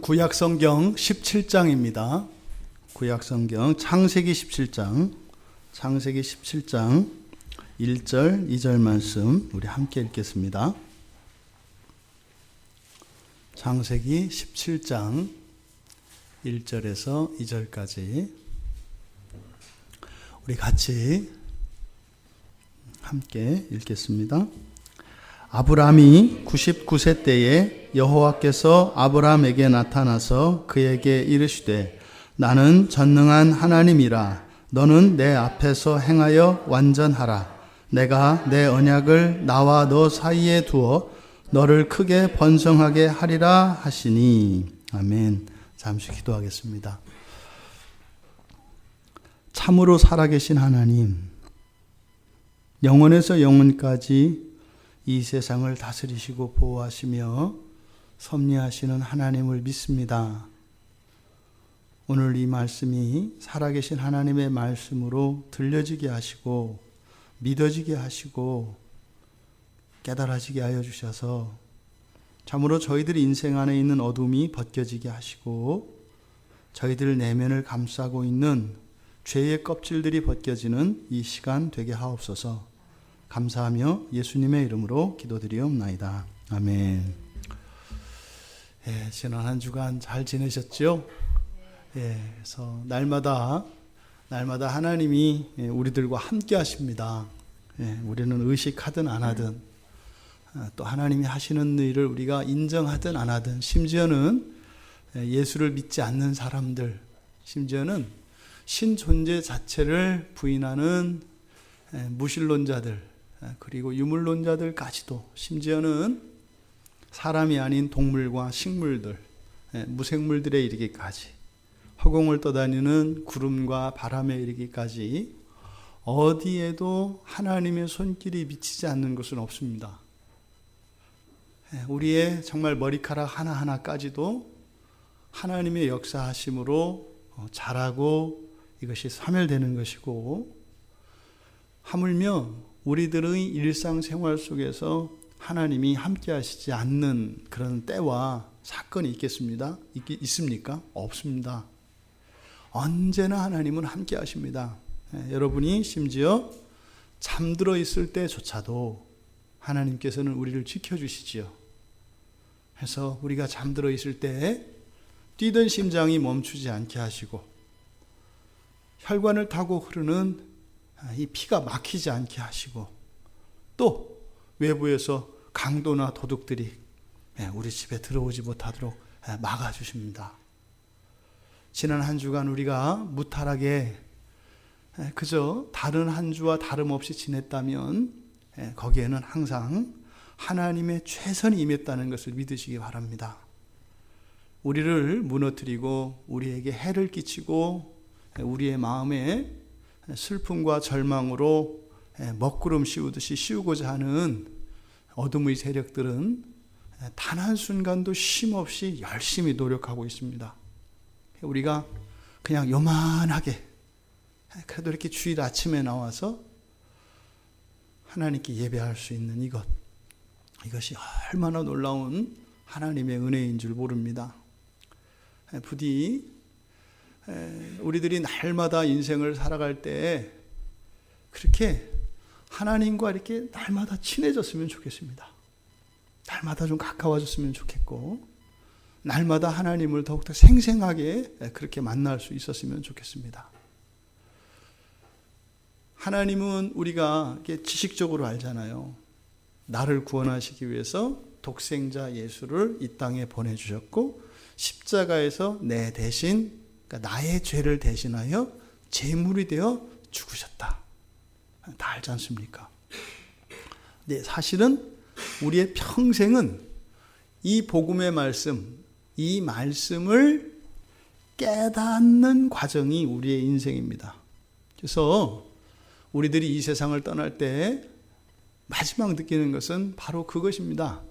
구약성경 17장입니다. 구약성경 창세기 17장 1절 2절 말씀 우리 함께 읽겠습니다. 창세기 17장 1절에서 2절까지 우리 같이 함께 읽겠습니다. 아브람이 99세 때에 여호와께서 아브람에게 나타나서 그에게 이르시되 나는 전능한 하나님이라. 너는 내 앞에서 행하여 완전하라. 내가 내 언약을 나와 너 사이에 두어 너를 크게 번성하게 하리라 하시니. 아멘. 잠시 기도하겠습니다. 참으로 살아계신 하나님, 영원에서 영원까지 이 세상을 다스리시고 보호하시며 섭리하시는 하나님을 믿습니다. 오늘 이 말씀이 살아계신 하나님의 말씀으로 들려지게 하시고 믿어지게 하시고 깨달아지게 하여 주셔서 참으로 저희들의 인생 안에 있는 어둠이 벗겨지게 하시고 저희들 내면을 감싸고 있는 죄의 껍질들이 벗겨지는 이 시간 되게 하옵소서. 감사하며 예수님의 이름으로 기도드리옵나이다. 아멘. 지난 한 주간 잘 지내셨죠? 그래서 날마다 하나님이 우리들과 함께 하십니다. 우리는 의식하든 안 하든 또 하나님이 하시는 일을 우리가 인정하든 안 하든, 심지어는 예수를 믿지 않는 사람들, 심지어는 신존재 자체를 부인하는 무신론자들, 그리고 유물론자들까지도, 심지어는 사람이 아닌 동물과 식물들, 무생물들에 이르기까지, 허공을 떠다니는 구름과 바람에 이르기까지 어디에도 하나님의 손길이 미치지 않는 것은 없습니다. 우리의 정말 머리카락 하나하나까지도 하나님의 역사하심으로 자라고 이것이 사멸되는 것이고, 하물며 우리들의 일상생활 속에서 하나님이 함께 하시지 않는 그런 때와 사건이 있습니까? 없습니다. 언제나 하나님은 함께 하십니다. 여러분이 심지어 잠들어 있을 때조차도 하나님께서는 우리를 지켜주시지요. 그래서 우리가 잠들어 있을 때 뛰던 심장이 멈추지 않게 하시고, 혈관을 타고 흐르는 이 피가 막히지 않게 하시고, 또 외부에서 강도나 도둑들이 우리 집에 들어오지 못하도록 막아주십니다. 지난 한 주간 우리가 무탈하게 그저 다른 한 주와 다름없이 지냈다면 거기에는 항상 하나님의 최선이 임했다는 것을 믿으시기 바랍니다. 우리를 무너뜨리고 우리에게 해를 끼치고 우리의 마음에 슬픔과 절망으로 먹구름 씌우듯이 씌우고자 하는 어둠의 세력들은 단 한순간도 쉼없이 열심히 노력하고 있습니다. 우리가 그냥 요만하게 그래도 이렇게 주일 아침에 나와서 하나님께 예배할 수 있는 이것이 얼마나 놀라운 하나님의 은혜인 줄 모릅니다. 부디 우리들이 날마다 인생을 살아갈 때 그렇게 하나님과 이렇게 날마다 친해졌으면 좋겠습니다. 날마다 좀 가까워졌으면 좋겠고, 날마다 하나님을 더욱더 생생하게 그렇게 만날 수 있었으면 좋겠습니다. 하나님은 우리가 지식적으로 알잖아요. 나를 구원하시기 위해서 독생자 예수를 이 땅에 보내주셨고, 십자가에서 내 대신, 그러니까 나의 죄를 대신하여 제물이 되어 죽으셨다. 다 알지 않습니까? 네, 사실은 우리의 평생은 이 복음의 말씀, 이 말씀을 깨닫는 과정이 우리의 인생입니다. 그래서 우리들이 이 세상을 떠날 때 마지막 느끼는 것은 바로 그것입니다.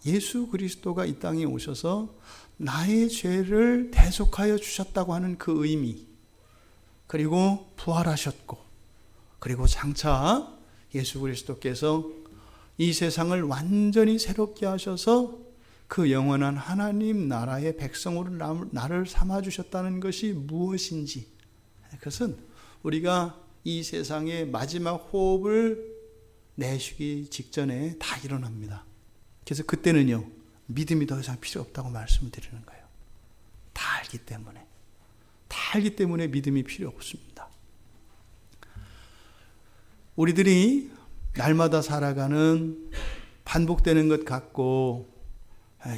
예수 그리스도가 이 땅에 오셔서 나의 죄를 대속하여 주셨다고 하는 그 의미, 그리고 부활하셨고, 그리고 장차 예수 그리스도께서 이 세상을 완전히 새롭게 하셔서 그 영원한 하나님 나라의 백성으로 나를 삼아주셨다는 것이 무엇인지, 그것은 우리가 이 세상의 마지막 호흡을 내쉬기 직전에 다 일어납니다. 그래서 그때는요, 믿음이 더 이상 필요 없다고 말씀을 드리는 거예요. 다 알기 때문에 믿음이 필요 없습니다. 우리들이 날마다 살아가는 반복되는 것 같고,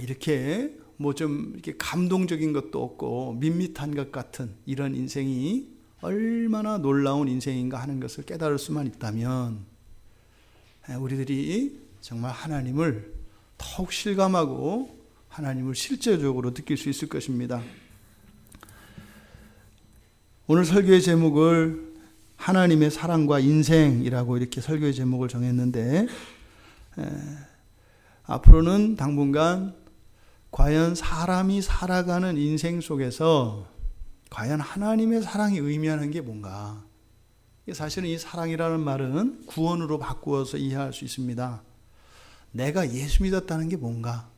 이렇게 뭐 좀 이렇게 감동적인 것도 없고 밋밋한 것 같은 이런 인생이 얼마나 놀라운 인생인가 하는 것을 깨달을 수만 있다면, 우리들이 정말 하나님을 더욱 실감하고 하나님을 실제적으로 느낄 수 있을 것입니다. 오늘 설교의 제목을 하나님의 사랑과 인생이라고 이렇게 설교의 제목을 정했는데, 앞으로는 당분간 과연 사람이 살아가는 인생 속에서 과연 하나님의 사랑이 의미하는 게 뭔가, 사실은 이 사랑이라는 말은 구원으로 바꾸어서 이해할 수 있습니다. 내가 예수 믿었다는 게 뭔가?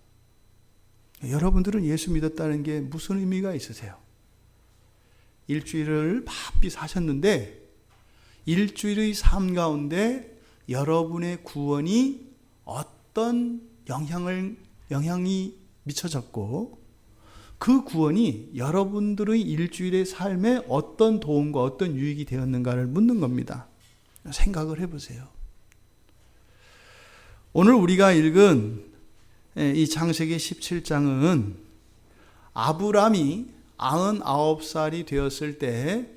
여러분들은 예수 믿었다는 게 무슨 의미가 있으세요? 일주일을 바삐 사셨는데 일주일의 삶 가운데 여러분의 구원이 어떤 영향이 미쳐졌고, 그 구원이 여러분들의 일주일의 삶에 어떤 도움과 어떤 유익이 되었는가를 묻는 겁니다. 생각을 해보세요. 오늘 우리가 읽은 이 창세기 17장은 아브람이 99살이 되었을 때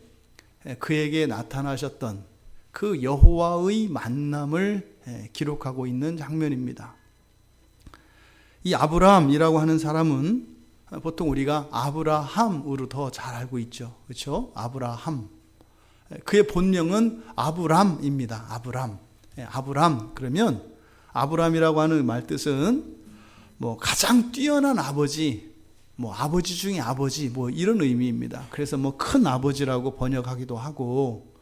그에게 나타나셨던 그 여호와의 만남을 기록하고 있는 장면입니다. 이 아브람이라고 하는 사람은 보통 우리가 아브라함으로 더 잘 알고 있죠. 그렇죠? 아브라함. 그의 본명은 아브람입니다. 아브람. 그러면 아브람이라고 하는 말 뜻은 뭐 가장 뛰어난 아버지, 뭐 아버지 중에 아버지, 뭐 이런 의미입니다. 그래서 뭐 큰 아버지라고 번역하기도 하고,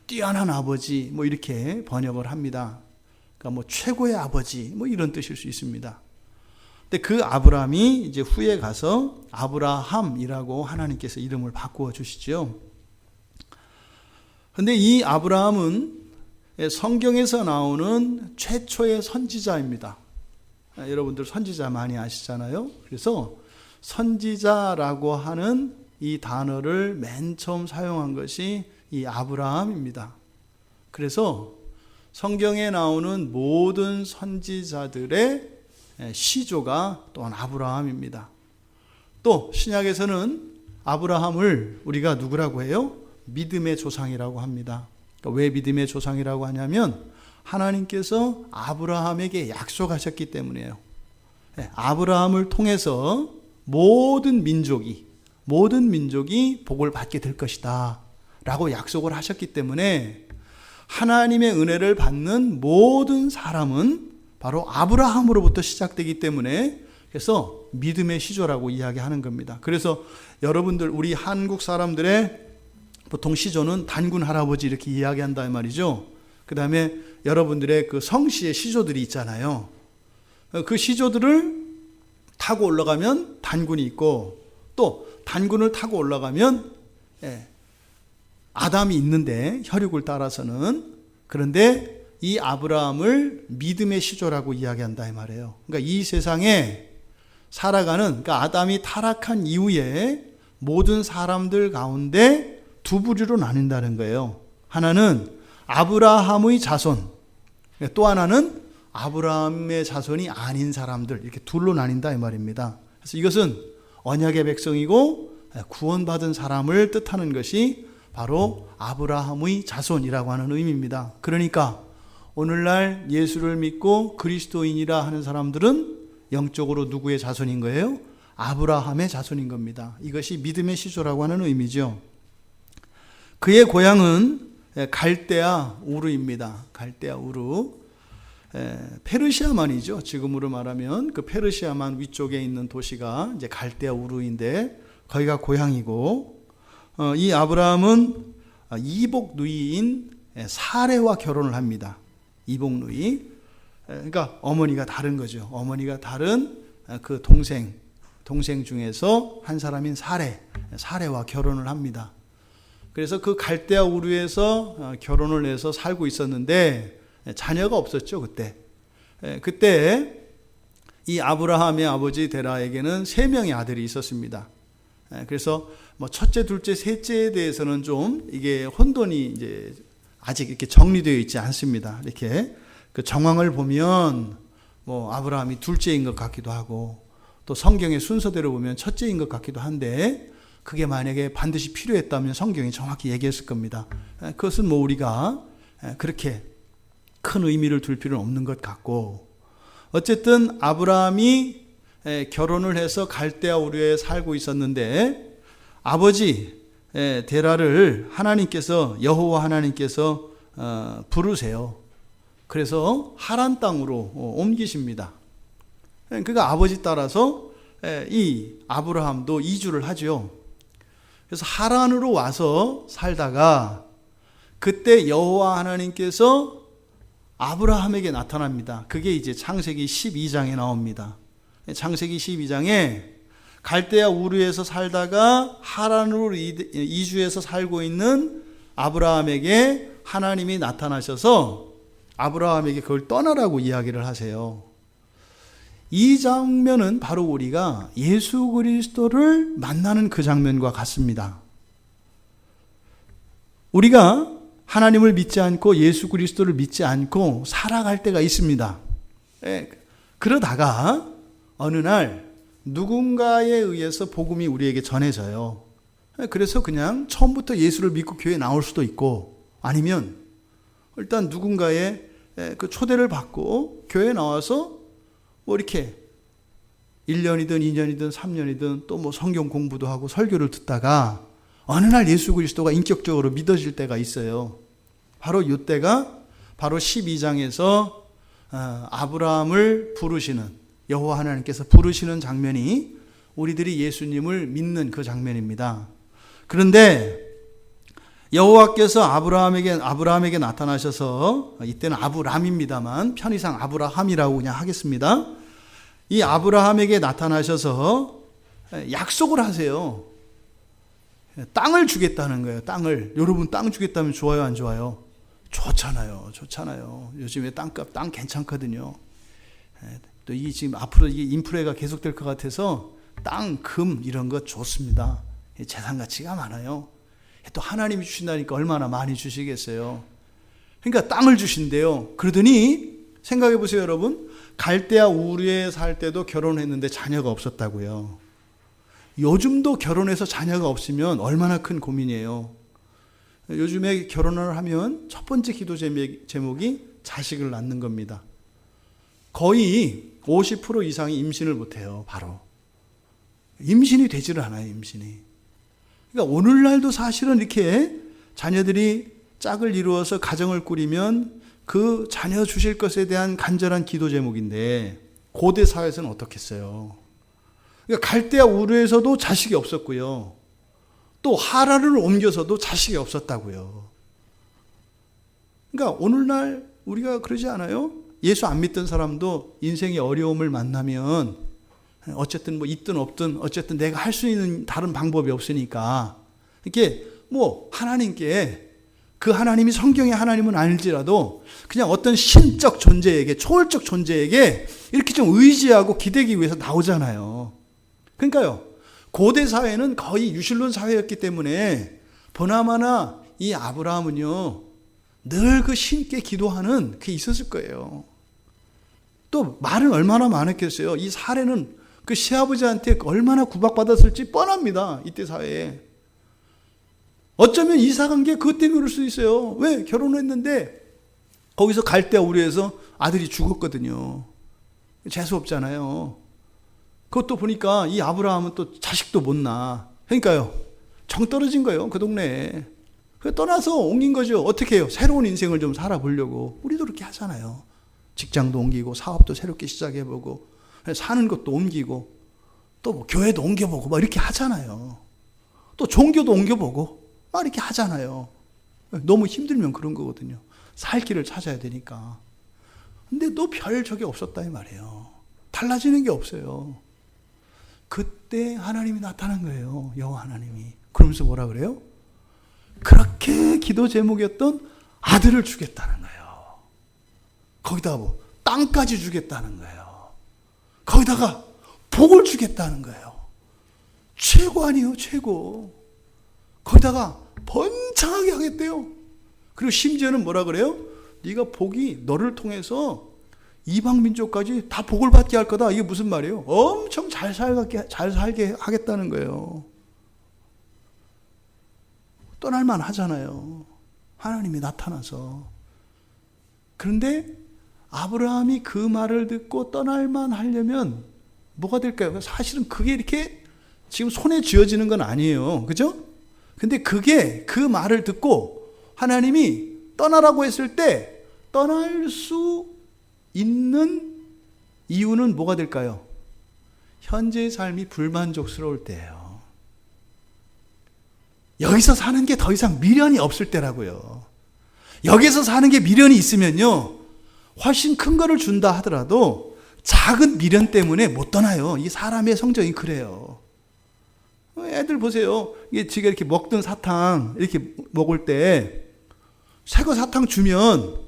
뛰어난 아버지, 뭐 이렇게 번역을 합니다. 그러니까 뭐 최고의 아버지, 뭐 이런 뜻일 수 있습니다. 근데 그 아브람이 이제 후에 가서 아브라함이라고 하나님께서 이름을 바꾸어 주시죠. 근데 이 아브라함은 성경에서 나오는 최초의 선지자입니다. 여러분들 선지자 많이 아시잖아요. 그래서 선지자라고 하는 이 단어를 맨 처음 사용한 것이 이 아브라함입니다. 그래서 성경에 나오는 모든 선지자들의 시조가 또한 아브라함입니다. 또 신약에서는 아브라함을 우리가 누구라고 해요? 믿음의 조상이라고 합니다. 그러니까 왜 믿음의 조상이라고 하냐면 하나님께서 아브라함에게 약속하셨기 때문이에요. 아브라함을 통해서 모든 민족이 복을 받게 될 것이다 라고 약속을 하셨기 때문에 하나님의 은혜를 받는 모든 사람은 바로 아브라함으로부터 시작되기 때문에, 그래서 믿음의 시조라고 이야기하는 겁니다. 그래서 여러분들 우리 한국 사람들의 보통 시조는 단군 할아버지 이렇게 이야기한다 말이죠. 그 다음에 여러분들의 그 성씨의 시조들이 있잖아요. 그 시조들을 타고 올라가면 단군이 있고, 또 단군을 타고 올라가면 아담이 있는데 혈육을 따라서는, 그런데 이 아브라함을 믿음의 시조라고 이야기한다 이 말이에요. 그러니까 이 세상에 살아가는, 그러니까 아담이 타락한 이후에 모든 사람들 가운데 두 부류로 나뉜다는 거예요. 하나는 아브라함의 자손, 또 하나는 아브라함의 자손이 아닌 사람들, 이렇게 둘로 나뉜다 이 말입니다. 그래서 이것은 언약의 백성이고 구원받은 사람을 뜻하는 것이 바로 아브라함의 자손이라고 하는 의미입니다. 그러니까 오늘날 예수를 믿고 그리스도인이라 하는 사람들은 영적으로 누구의 자손인 거예요? 아브라함의 자손인 겁니다. 이것이 믿음의 시조라고 하는 의미죠. 그의 고향은 갈대아 우르입니다. 갈대아 우르. 페르시아만이죠. 지금으로 말하면 그 페르시아만 위쪽에 있는 도시가 이제 갈대아 우르인데 거기가 고향이고, 이 아브라함은 이복 누이인 사레와 결혼을 합니다. 이복 누이. 그러니까 어머니가 다른 거죠. 어머니가 다른 그 동생 중에서 한 사람인 사레와 결혼을 합니다. 그래서 그 갈대아 우르에서 결혼을 해서 살고 있었는데 자녀가 없었죠. 그때 이 아브라함의 아버지 데라에게는 3명의 아들이 있었습니다. 그래서 뭐 첫째, 둘째, 셋째에 대해서는 좀 이게 혼돈이 이제 아직 이렇게 정리되어 있지 않습니다. 이렇게 그 정황을 보면 뭐 아브라함이 둘째인 것 같기도 하고 또 성경의 순서대로 보면 첫째인 것 같기도 한데 그게 만약에 반드시 필요했다면 성경이 정확히 얘기했을 겁니다. 그것은 뭐 우리가 그렇게 큰 의미를 둘 필요는 없는 것 같고 어쨌든 아브라함이 결혼을 해서 갈대아 우르에 살고 있었는데 아버지 데라를 여호와 하나님께서 부르세요. 그래서 하란 땅으로 옮기십니다. 그러니까 아버지 따라서 이 아브라함도 이주를 하죠. 그래서 하란으로 와서 살다가 그때 여호와 하나님께서 아브라함에게 나타납니다. 그게 이제 창세기 12장에 나옵니다. 창세기 12장에 갈대아 우르에서 살다가 하란으로 이주해서 살고 있는 아브라함에게 하나님이 나타나셔서 아브라함에게 그걸 떠나라고 이야기를 하세요. 이 장면은 바로 우리가 예수 그리스도를 만나는 그 장면과 같습니다. 우리가 하나님을 믿지 않고 예수 그리스도를 믿지 않고 살아갈 때가 있습니다. 그러다가 어느 날 누군가에 의해서 복음이 우리에게 전해져요. 그래서 그냥 처음부터 예수를 믿고 교회에 나올 수도 있고 아니면 일단 누군가의 그 초대를 받고 교회에 나와서 뭐 이렇게 1년이든 2년이든 3년이든 또 뭐 성경 공부도 하고 설교를 듣다가 어느 날 예수 그리스도가 인격적으로 믿어질 때가 있어요. 바로 이때가 바로 12장에서 아브라함을 부르시는 여호와 하나님께서 부르시는 장면이 우리들이 예수님을 믿는 그 장면입니다. 그런데 여호와께서 아브라함에게 나타나셔서 이때는 아브람입니다만 편의상 아브라함이라고 그냥 하겠습니다. 이 아브라함에게 나타나셔서 약속을 하세요. 땅을 주겠다는 거예요. 땅을. 여러분 땅 주겠다면 좋아요, 안 좋아요? 좋잖아요. 요즘에 땅 괜찮거든요. 또 이게 지금 앞으로 이게 인프레가 계속될 것 같아서 땅, 금 이런 거 좋습니다. 재산 가치가 많아요. 또 하나님이 주신다니까 얼마나 많이 주시겠어요. 그러니까 땅을 주신대요. 그러더니 생각해 보세요, 여러분. 갈대아 우르에 살 때도 결혼했는데 자녀가 없었다고요. 요즘도 결혼해서 자녀가 없으면 얼마나 큰 고민이에요. 요즘에 결혼을 하면 첫 번째 기도 제목이 자식을 낳는 겁니다. 거의 50% 이상이 임신을 못해요. 바로 임신이 되지를 않아요. 임신이. 그러니까 오늘날도 사실은 이렇게 자녀들이 짝을 이루어서 가정을 꾸리면 그 자녀 주실 것에 대한 간절한 기도 제목인데 고대 사회에서는 어떻겠어요? 그러니까 갈대아 우르에서도 자식이 없었고요. 또 하란을 옮겨서도 자식이 없었다고요. 그러니까 오늘날 우리가 그러지 않아요? 예수 안 믿던 사람도 인생의 어려움을 만나면 어쨌든 뭐 있든 없든 어쨌든 내가 할 수 있는 다른 방법이 없으니까 이렇게 뭐 하나님께 그 하나님이 성경의 하나님은 아닐지라도 그냥 어떤 신적 존재에게 초월적 존재에게 이렇게 좀 의지하고 기대기 위해서 나오잖아요. 그러니까요. 고대 사회는 거의 유실론 사회였기 때문에 보나마나 이 아브라함은요. 늘 그 신께 기도하는 그게 있었을 거예요. 또 말은 얼마나 많았겠어요. 이 사례는 그 시아버지한테 얼마나 구박받았을지 뻔합니다. 이때 사회에. 어쩌면 이사간 게 그것 때문에 그럴 수 있어요. 왜? 결혼했는데 거기서 갈대아 우르에서 아들이 죽었거든요. 재수 없잖아요. 그것도 보니까 이 아브라함은 또 자식도 못 낳아. 그러니까요. 정 떨어진 거예요. 그 동네에. 그 떠나서 옮긴 거죠. 어떻게 해요? 새로운 인생을 좀 살아보려고. 우리도 그렇게 하잖아요. 직장도 옮기고 사업도 새롭게 시작해보고 사는 것도 옮기고 또 뭐 교회도 옮겨보고 막 이렇게 하잖아요. 또 종교도 옮겨보고 막 이렇게 하잖아요. 너무 힘들면 그런 거거든요. 살 길을 찾아야 되니까. 근데 또 별 적이 없었다 이 말이에요. 달라지는 게 없어요. 그때 하나님이 나타난 거예요. 여호와 하나님이. 그러면서 뭐라 그래요? 그렇게 기도 제목이었던 아들을 주겠다는 거예요. 거기다가 뭐 땅까지 주겠다는 거예요. 거기다가 복을 주겠다는 거예요. 최고 아니에요, 최고. 거기다가 번창하게 하겠대요. 그리고 심지어는 뭐라 그래요? 네가 복이 너를 통해서 이방 민족까지 다 복을 받게 할 거다. 이게 무슨 말이에요? 엄청 잘 살게 하겠다는 거예요. 떠날만 하잖아요. 하나님이 나타나서. 그런데 아브라함이 그 말을 듣고 떠날만 하려면 뭐가 될까요? 사실은 그게 이렇게 지금 손에 쥐어지는 건 아니에요. 그죠? 근데 그게 그 말을 듣고 하나님이 떠나라고 했을 때 떠날 수 있는 이유는 뭐가 될까요? 현재의 삶이 불만족스러울 때예요. 여기서 사는 게 더 이상 미련이 없을 때라고요. 여기서 사는 게 미련이 있으면요, 훨씬 큰 거를 준다 하더라도 작은 미련 때문에 못 떠나요. 이 사람의 성정이 그래요. 애들 보세요. 이게 지가 이렇게 먹던 사탕 이렇게 먹을 때 새거 사탕 주면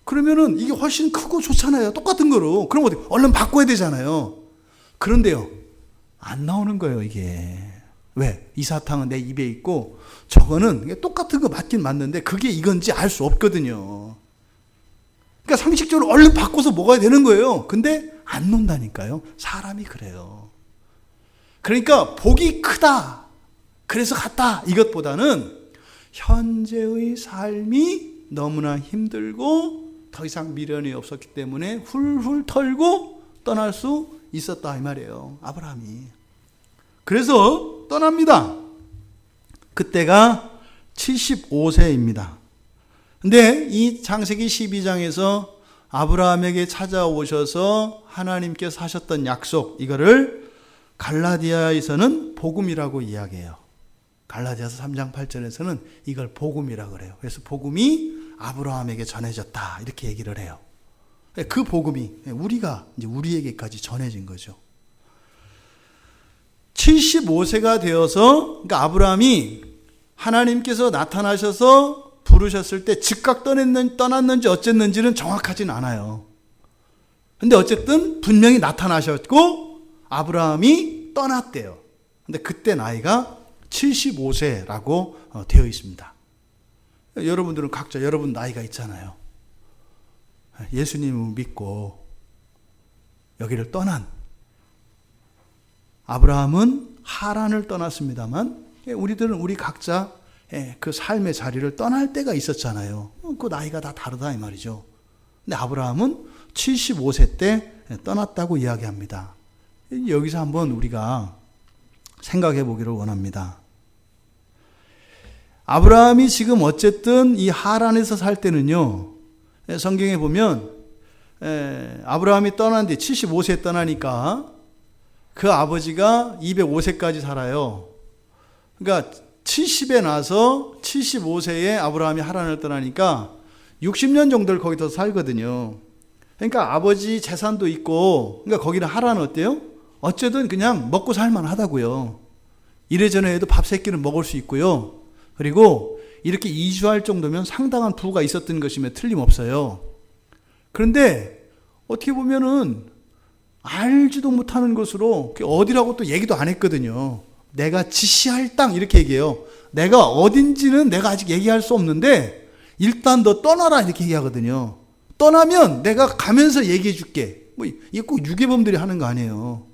그러면은 이게 훨씬 크고 좋잖아요. 똑같은 거로. 그럼 어디 얼른 바꿔야 되잖아요. 그런데요, 안 나오는 거예요, 이게. 왜? 이 사탕은 내 입에 있고 저거는 똑같은 거 맞긴 맞는데 그게 이건지 알 수 없거든요. 그러니까 상식적으로 얼른 바꿔서 먹어야 되는 거예요. 근데 안 논다니까요. 사람이 그래요. 그러니까 복이 크다, 그래서 갔다, 이것보다는 현재의 삶이 너무나 힘들고 더 이상 미련이 없었기 때문에 훌훌 털고 떠날 수 있었다 이 말이에요. 아브라함이. 그래서 떠납니다. 그때가 75세입니다. 근데 이 창세기 12장에서 아브라함에게 찾아오셔서 하나님께서 하셨던 약속, 이거를 갈라디아에서는 복음이라고 이야기해요. 갈라디아서 3장 8절에서는 이걸 복음이라고 그래요. 그래서 복음이 아브라함에게 전해졌다 이렇게 얘기를 해요. 그 복음이 우리가 이제 우리에게까지 전해진 거죠. 75세가 되어서, 그러니까 아브라함이 하나님께서 나타나셔서 부르셨을 때 즉각 떠났는지 어쨌는지는 정확하진 않아요. 근데 어쨌든 분명히 나타나셨고 아브라함이 떠났대요. 근데 그때 나이가 75세라고 되어 있습니다. 여러분들은 각자 여러분 나이가 있잖아요. 예수님을 믿고 여기를 떠난 아브라함은 하란을 떠났습니다만 우리들은 우리 각자 그 삶의 자리를 떠날 때가 있었잖아요. 그 나이가 다 다르다 이 말이죠. 근데 아브라함은 75세 때 떠났다고 이야기합니다. 여기서 한번 우리가 생각해 보기를 원합니다. 아브라함이 지금 어쨌든 이 하란에서 살 때는요, 성경에 보면 아브라함이 떠난 뒤 75세에 떠나니까 그 아버지가 205세까지 살아요. 그러니까 70에 나서 75세에 아브라함이 하란을 떠나니까 60년 정도를 거기서 살거든요. 그러니까 아버지 재산도 있고, 그러니까 거기는 하란은 어때요? 어쨌든 그냥 먹고 살만 하다고요. 이래저래 해도 밥 3끼는 먹을 수 있고요. 그리고 이렇게 이주할 정도면 상당한 부가 있었던 것이면 틀림없어요. 그런데 어떻게 보면은 알지도 못하는 것으로 어디라고 또 얘기도 안 했거든요. 내가 지시할 땅 이렇게 얘기해요. 내가 어딘지는 내가 아직 얘기할 수 없는데 일단 너 떠나라 이렇게 얘기하거든요. 떠나면 내가 가면서 얘기해 줄게. 뭐 이게 꼭 유괴범들이 하는 거 아니에요.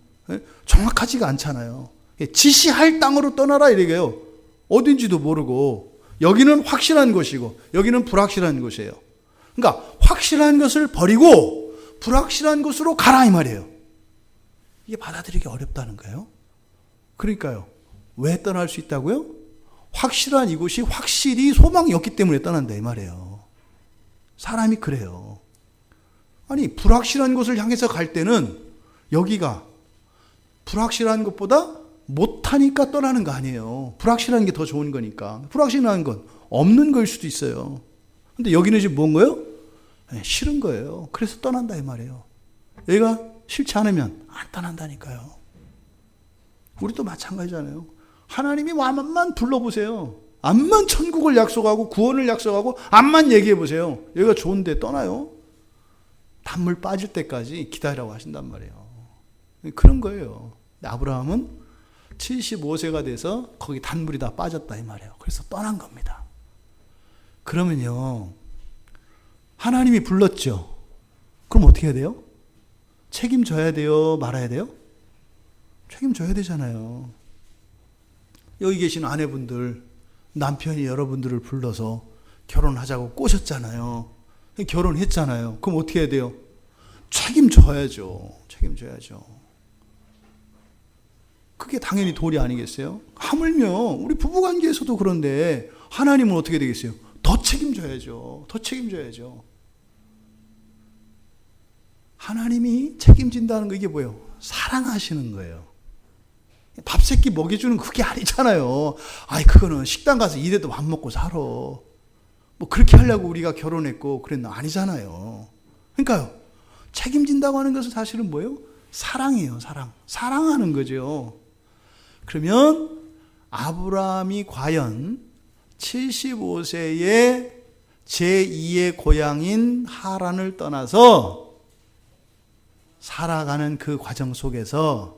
정확하지가 않잖아요. 지시할 땅으로 떠나라 이래요. 어딘지도 모르고 여기는 확실한 곳이고 여기는 불확실한 곳이에요. 그러니까 확실한 것을 버리고 불확실한 곳으로 가라 이 말이에요. 이게 받아들이기 어렵다는 거예요. 그러니까요. 왜 떠날 수 있다고요? 확실한 이곳이 확실히 소망이 없기 때문에 떠난다 이 말이에요. 사람이 그래요. 아니 불확실한 곳을 향해서 갈 때는 여기가 불확실한 것보다 못하니까 떠나는 거 아니에요. 불확실한 게 더 좋은 거니까. 불확실한 건 없는 거일 수도 있어요. 근데 여기는 지금 뭔 거예요? 싫은 거예요. 그래서 떠난다 이 말이에요. 얘가 싫지 않으면 안 떠난다니까요. 우리도 마찬가지잖아요. 하나님이 암만 불러보세요. 암만 천국을 약속하고 구원을 약속하고 암만 얘기해 보세요. 얘가 좋은데 떠나요. 단물 빠질 때까지 기다리라고 하신단 말이에요. 그런 거예요. 아브라함은 75세가 돼서 거기 단물이 다 빠졌다 이 말이에요. 그래서 떠난 겁니다. 그러면요, 하나님이 불렀죠. 그럼 어떻게 해야 돼요? 책임져야 돼요? 말아야 돼요? 책임져야 되잖아요. 여기 계신 아내분들, 남편이 여러분들을 불러서 결혼하자고 꼬셨잖아요. 결혼했잖아요. 그럼 어떻게 해야 돼요? 책임져야죠. 책임져야죠. 그게 당연히 도리 아니겠어요? 하물며 우리 부부관계에서도 그런데 하나님은 어떻게 되겠어요? 더 책임져야죠. 더 책임져야죠. 하나님이 책임진다는 거 이게 뭐예요? 사랑하시는 거예요. 밥 세끼 먹여주는 그게 아니잖아요. 아이, 그거는 식당 가서 일해도 밥 먹고 살아. 뭐 그렇게 하려고 우리가 결혼했고 그랬나? 아니잖아요. 그러니까요. 책임진다고 하는 것은 사실은 뭐예요? 사랑이에요. 사랑. 사랑하는 거죠. 그러면 아브라함이 과연 75세에 제2의 고향인 하란을 떠나서 살아가는 그 과정 속에서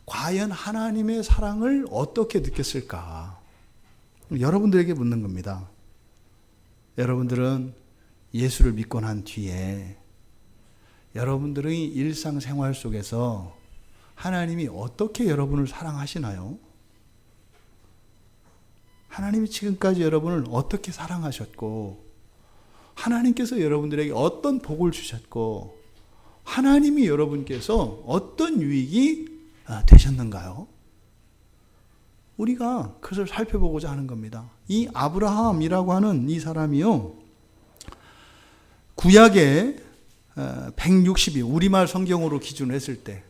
과연 하나님의 사랑을 어떻게 느꼈을까? 여러분들에게 묻는 겁니다. 여러분들은 예수를 믿고 난 뒤에 여러분들의 일상생활 속에서 하나님이 어떻게 여러분을 사랑하시나요? 하나님이 지금까지 여러분을 어떻게 사랑하셨고, 하나님께서 여러분들에게 어떤 복을 주셨고, 하나님이 여러분께서 어떤 유익이 되셨는가요? 우리가 그것을 살펴보고자 하는 겁니다. 이 아브라함이라고 하는 이 사람이요, 구약에 162, 우리말 성경으로 기준을 했을 때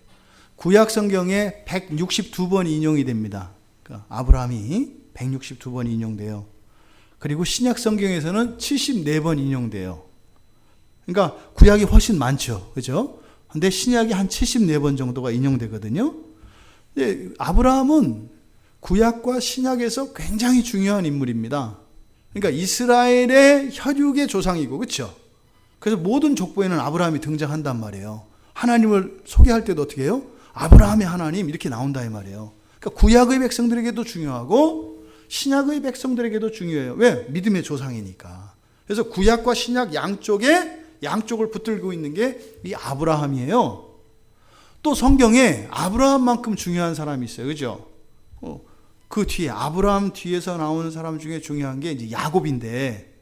구약 성경에 162번 인용이 됩니다. 그러니까 아브라함이 162번 인용돼요. 그리고 신약 성경에서는 74번 인용돼요. 그러니까 구약이 훨씬 많죠. 그죠? 근데 신약이 한 74번 정도가 인용되거든요. 근데 아브라함은 구약과 신약에서 굉장히 중요한 인물입니다. 그러니까 이스라엘의 혈육의 조상이고, 그렇죠? 그래서 모든 족보에는 아브라함이 등장한단 말이에요. 하나님을 소개할 때도 어떻게 해요? 아브라함의 하나님 이렇게 나온다 이 말이에요. 그러니까 구약의 백성들에게도 중요하고 신약의 백성들에게도 중요해요. 왜? 믿음의 조상이니까. 그래서 구약과 신약 양쪽을 붙들고 있는 게 이 아브라함이에요. 또 성경에 아브라함만큼 중요한 사람이 있어요. 그죠? 그 뒤에 아브라함 뒤에서 나오는 사람 중에 중요한 게 이제 야곱인데,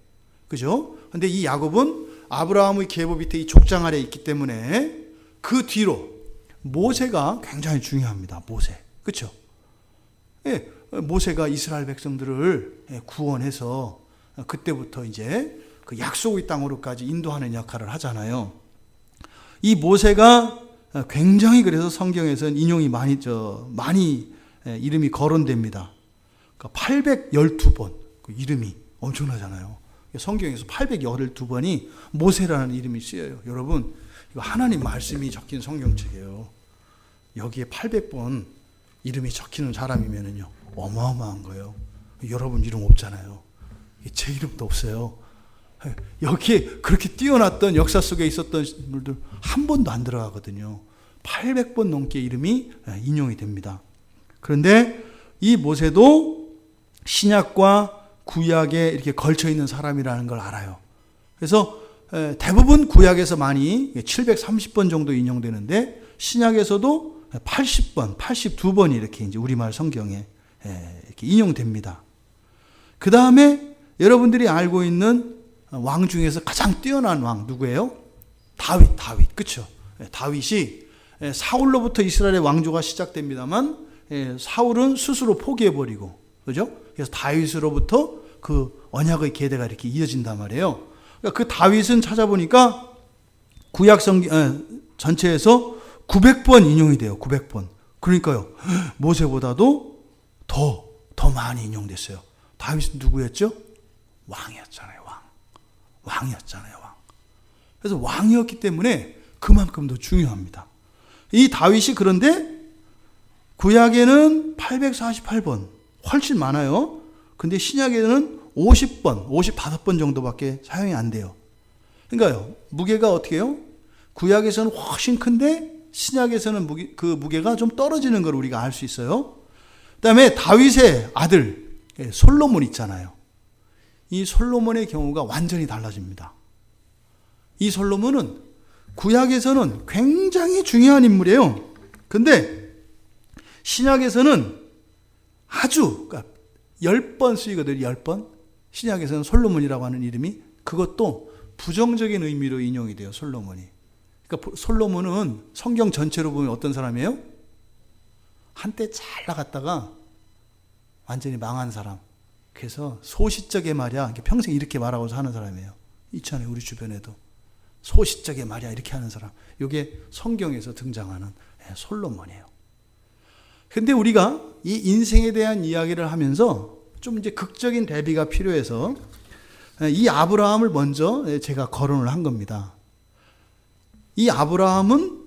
그죠? 근데 이 야곱은 아브라함의 계보 밑에 이 족장 아래 있기 때문에 그 뒤로 모세가 굉장히 중요합니다. 모세. 그렇죠? 예, 모세가 이스라엘 백성들을 구원해서 그때부터 이제 그 약속의 땅으로까지 인도하는 역할을 하잖아요. 이 모세가 굉장히 그래서 성경에서는 인용이 많이 이름이 거론됩니다. 그러니까 812번 그 이름이 엄청나잖아요. 성경에서 812번이 모세라는 이름이 쓰여요. 여러분, 이거 하나님 말씀이 적힌 성경책이에요. 여기에 800번 이름이 적히는 사람이면은요, 어마어마한 거예요. 여러분 이름 없잖아요. 제 이름도 없어요. 여기에 그렇게 뛰어났던 역사 속에 있었던 분들 한 번도 안 들어가거든요. 800번 넘게 이름이 인용이 됩니다. 그런데 이 모세도 신약과 구약에 이렇게 걸쳐 있는 사람이라는 걸 알아요. 그래서 대부분 구약에서 많이 730번 정도 인용되는데 신약에서도 80번, 82번이 이렇게 이제 우리말 성경에 이렇게 인용됩니다. 그 다음에 여러분들이 알고 있는 왕 중에서 가장 뛰어난 왕 누구예요? 다윗. 그렇죠? 다윗이 사울로부터 이스라엘의 왕조가 시작됩니다만 사울은 스스로 포기해버리고, 그죠? 그래서 다윗으로부터 그 언약의 계대가 이렇게 이어진단 말이에요. 그러니까 그 다윗은 찾아보니까 구약 성경 전체에서 900번 인용이 돼요. 900번. 그러니까요, 모세보다도 더 많이 인용됐어요. 다윗은 누구였죠? 왕이었잖아요. 왕이었잖아요. 왕. 그래서 왕이었기 때문에 그만큼 더 중요합니다. 이 다윗이 그런데 구약에는 848번, 훨씬 많아요. 근데 신약에는 50번, 55번 정도밖에 사용이 안 돼요. 그러니까요, 무게가 어떻게 해요? 구약에서는 훨씬 큰데 신약에서는 그 무게가 좀 떨어지는 걸 우리가 알 수 있어요. 그 다음에 다윗의 아들 솔로몬 있잖아요. 이 솔로몬의 경우가 완전히 달라집니다. 이 솔로몬은 구약에서는 굉장히 중요한 인물이에요. 근데 신약에서는 아주, 그러니까 10번 쓰이거든요. 10번. 신약에서는 솔로몬이라고 하는 이름이, 그것도 부정적인 의미로 인용이 돼요. 솔로몬이. 그러니까 솔로몬은 성경 전체로 보면 어떤 사람이에요? 한때 잘 나갔다가 완전히 망한 사람. 그래서 소시적에 말이야, 평생 이렇게 말하고 사는 사람이에요. 있잖아요, 우리 주변에도. 소시적에 말이야, 이렇게 하는 사람. 이게 성경에서 등장하는 솔로몬이에요. 근데 우리가 이 인생에 대한 이야기를 하면서 좀 이제 극적인 대비가 필요해서 이 아브라함을 먼저 제가 거론을 한 겁니다. 이 아브라함은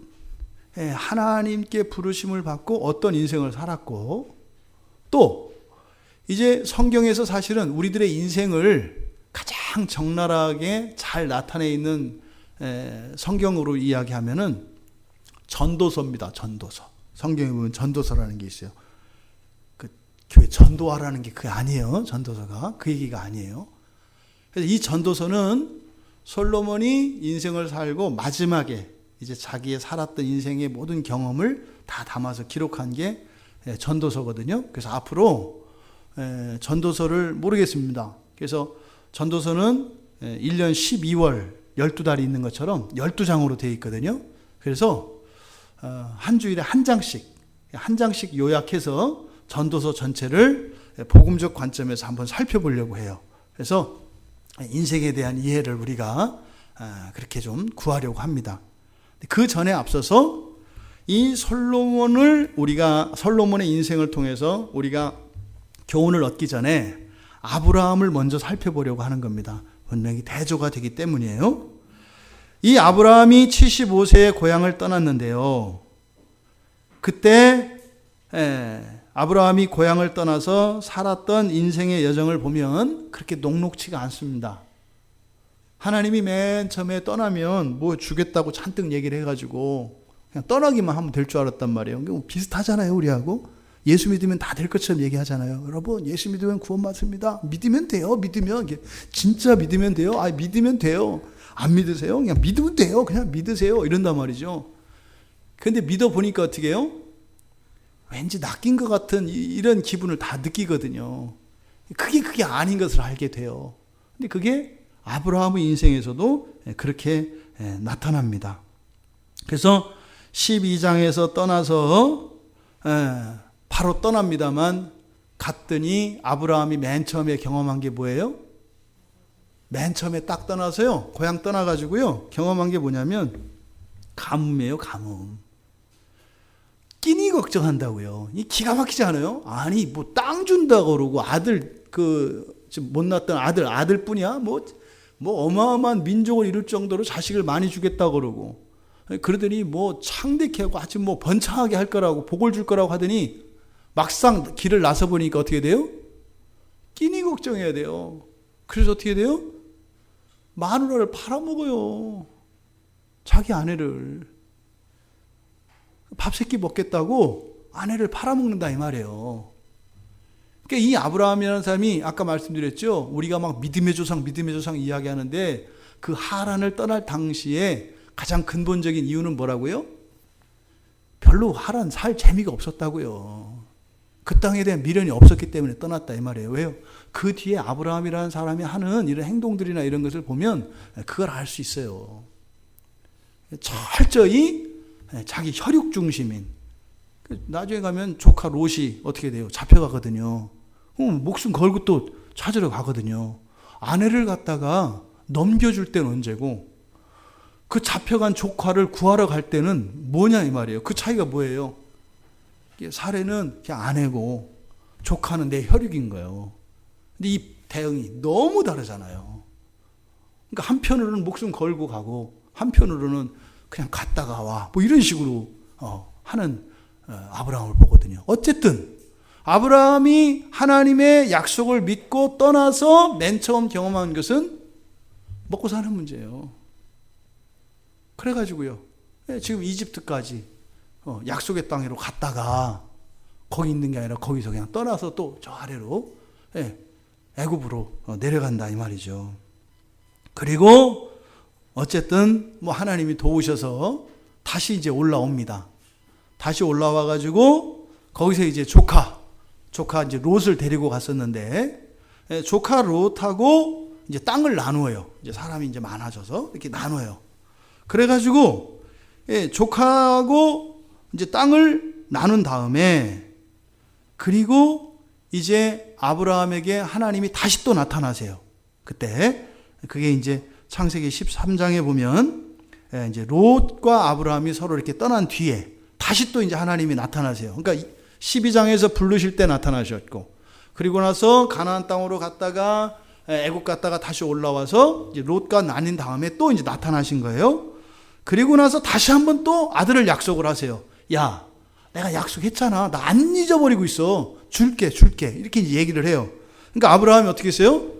하나님께 부르심을 받고 어떤 인생을 살았고, 또 이제 성경에서 사실은 우리들의 인생을 가장 적나라하게 잘 나타내 있는 성경으로 이야기하면은 전도서입니다. 전도서. 성경에 보면 전도서라는 게 있어요. 그 교회 전도하라는 게 그게 아니에요. 전도서가 그 얘기가 아니에요. 그래서 이 전도서는 솔로몬이 인생을 살고 마지막에 이제 자기의 살았던 인생의 모든 경험을 다 담아서 기록한 게 전도서거든요. 그래서 앞으로 전도서를 모르겠습니다. 그래서 전도서는 1년 12월 12달이 있는 것처럼 12장으로 되어 있거든요. 그래서 한 주일에 한 장씩 요약해서 전도서 전체를 복음적 관점에서 한번 살펴보려고 해요. 그래서 인생에 대한 이해를 우리가 그렇게 좀 구하려고 합니다. 그 전에 앞서서 이 솔로몬의 인생을 통해서 우리가 교훈을 얻기 전에 아브라함을 먼저 살펴보려고 하는 겁니다. 분명히 대조가 되기 때문이에요. 이 아브라함이 75세에 고향을 떠났는데요. 그때 아브라함이 고향을 떠나서 살았던 인생의 여정을 보면 그렇게 녹록치가 않습니다. 하나님이 맨 처음에 떠나면 뭐 주겠다고 잔뜩 얘기를 해가지고 그냥 떠나기만 하면 될 줄 알았단 말이에요. 비슷하잖아요, 우리하고. 예수 믿으면 다 될 것처럼 얘기하잖아요. 여러분, 예수 믿으면 구원받습니다. 믿으면 돼요. 믿으면. 진짜 믿으면 돼요. 믿으면 돼요. 안 믿으세요? 그냥 믿으면 돼요. 그냥 믿으세요. 이런단 말이죠. 근데 믿어보니까 어떻게 해요? 왠지 낚인 것 같은 이런 기분을 다 느끼거든요. 그게 아닌 것을 알게 돼요. 근데 그게 아브라함의 인생에서도 그렇게 나타납니다. 그래서 12장에서 떠나서 바로 떠납니다만 갔더니 아브라함이 맨 처음에 경험한 게 뭐예요? 맨 처음에 딱 떠나서요, 고향 떠나가지고요, 경험한 게 뭐냐면 가뭄이에요. 가뭄. 끼니 걱정한다고요. 이 기가 막히지 않아요? 아니 뭐 땅 준다고 그러고 아들 지금 못 낳았던 아들뿐이야? 뭐 어마어마한 민족을 이룰 정도로 자식을 많이 주겠다고 그러고, 그러더니 뭐 창대케 하고 아주 뭐 번창하게 할 거라고 복을 줄 거라고 하더니 막상 길을 나서 보니까 어떻게 돼요? 끼니 걱정해야 돼요. 그래서 어떻게 돼요? 마누라를 팔아먹어요. 자기 아내를. 밥 세끼 먹겠다고 아내를 팔아먹는다 이 말이에요. 그러니까 이 아브라함이라는 사람이 아까 말씀드렸죠. 우리가 막 믿음의 조상 이야기하는데 그 하란을 떠날 당시에 가장 근본적인 이유는 뭐라고요? 별로 하란 살 재미가 없었다고요. 그 땅에 대한 미련이 없었기 때문에 떠났다 이 말이에요. 왜요? 그 뒤에 아브라함이라는 사람이 하는 이런 행동들이나 이런 것을 보면 그걸 알 수 있어요. 철저히 자기 혈육 중심인. 나중에 가면 조카 롯이 어떻게 돼요? 잡혀가거든요. 목숨 걸고 또 찾으러 가거든요. 아내를 갖다가 넘겨줄 때는 언제고, 그 잡혀간 조카를 구하러 갈 때는 뭐냐 이 말이에요. 그 차이가 뭐예요? 사례는 그냥 아내고 조카는 내 혈육인 거예요. 근데 이 대응이 너무 다르잖아요. 그러니까 한편으로는 목숨 걸고 가고 한편으로는 그냥 갔다가 와. 뭐 이런 식으로 하는 아브라함을 보거든요. 어쨌든 아브라함이 하나님의 약속을 믿고 떠나서 맨 처음 경험한 것은 먹고 사는 문제예요. 그래가지고요. 지금 이집트까지 약속의 땅으로 갔다가 거기 있는 게 아니라 거기서 그냥 떠나서 또 저 아래로 애굽으로 내려간다 이 말이죠. 그리고 어쨌든 뭐 하나님이 도우셔서 다시 이제 올라옵니다. 다시 올라와 가지고 거기서 이제 조카 이제 롯을 데리고 갔었는데 조카 롯하고 이제 땅을 나누어요. 이제 사람이 이제 많아져서 이렇게 나눠요. 그래가지고 조카하고 이제 땅을 나눈 다음에 그리고 이제 아브라함에게 하나님이 다시 또 나타나세요. 그때 그게 이제 창세기 13장에 보면 이제 롯과 아브라함이 서로 이렇게 떠난 뒤에 다시 또 이제 하나님이 나타나세요. 그러니까 12장에서 부르실 때 나타나셨고, 그리고 나서 가나안 땅으로 갔다가 애굽 갔다가 다시 올라와서 이제 롯과 나뉜 다음에 또 이제 나타나신 거예요. 그리고 나서 다시 한번 또 아들을 약속을 하세요. 야, 내가 약속했잖아. 나 안 잊어버리고 있어. 줄게. 이렇게 이제 얘기를 해요. 그러니까 아브라함이 어떻게 했어요?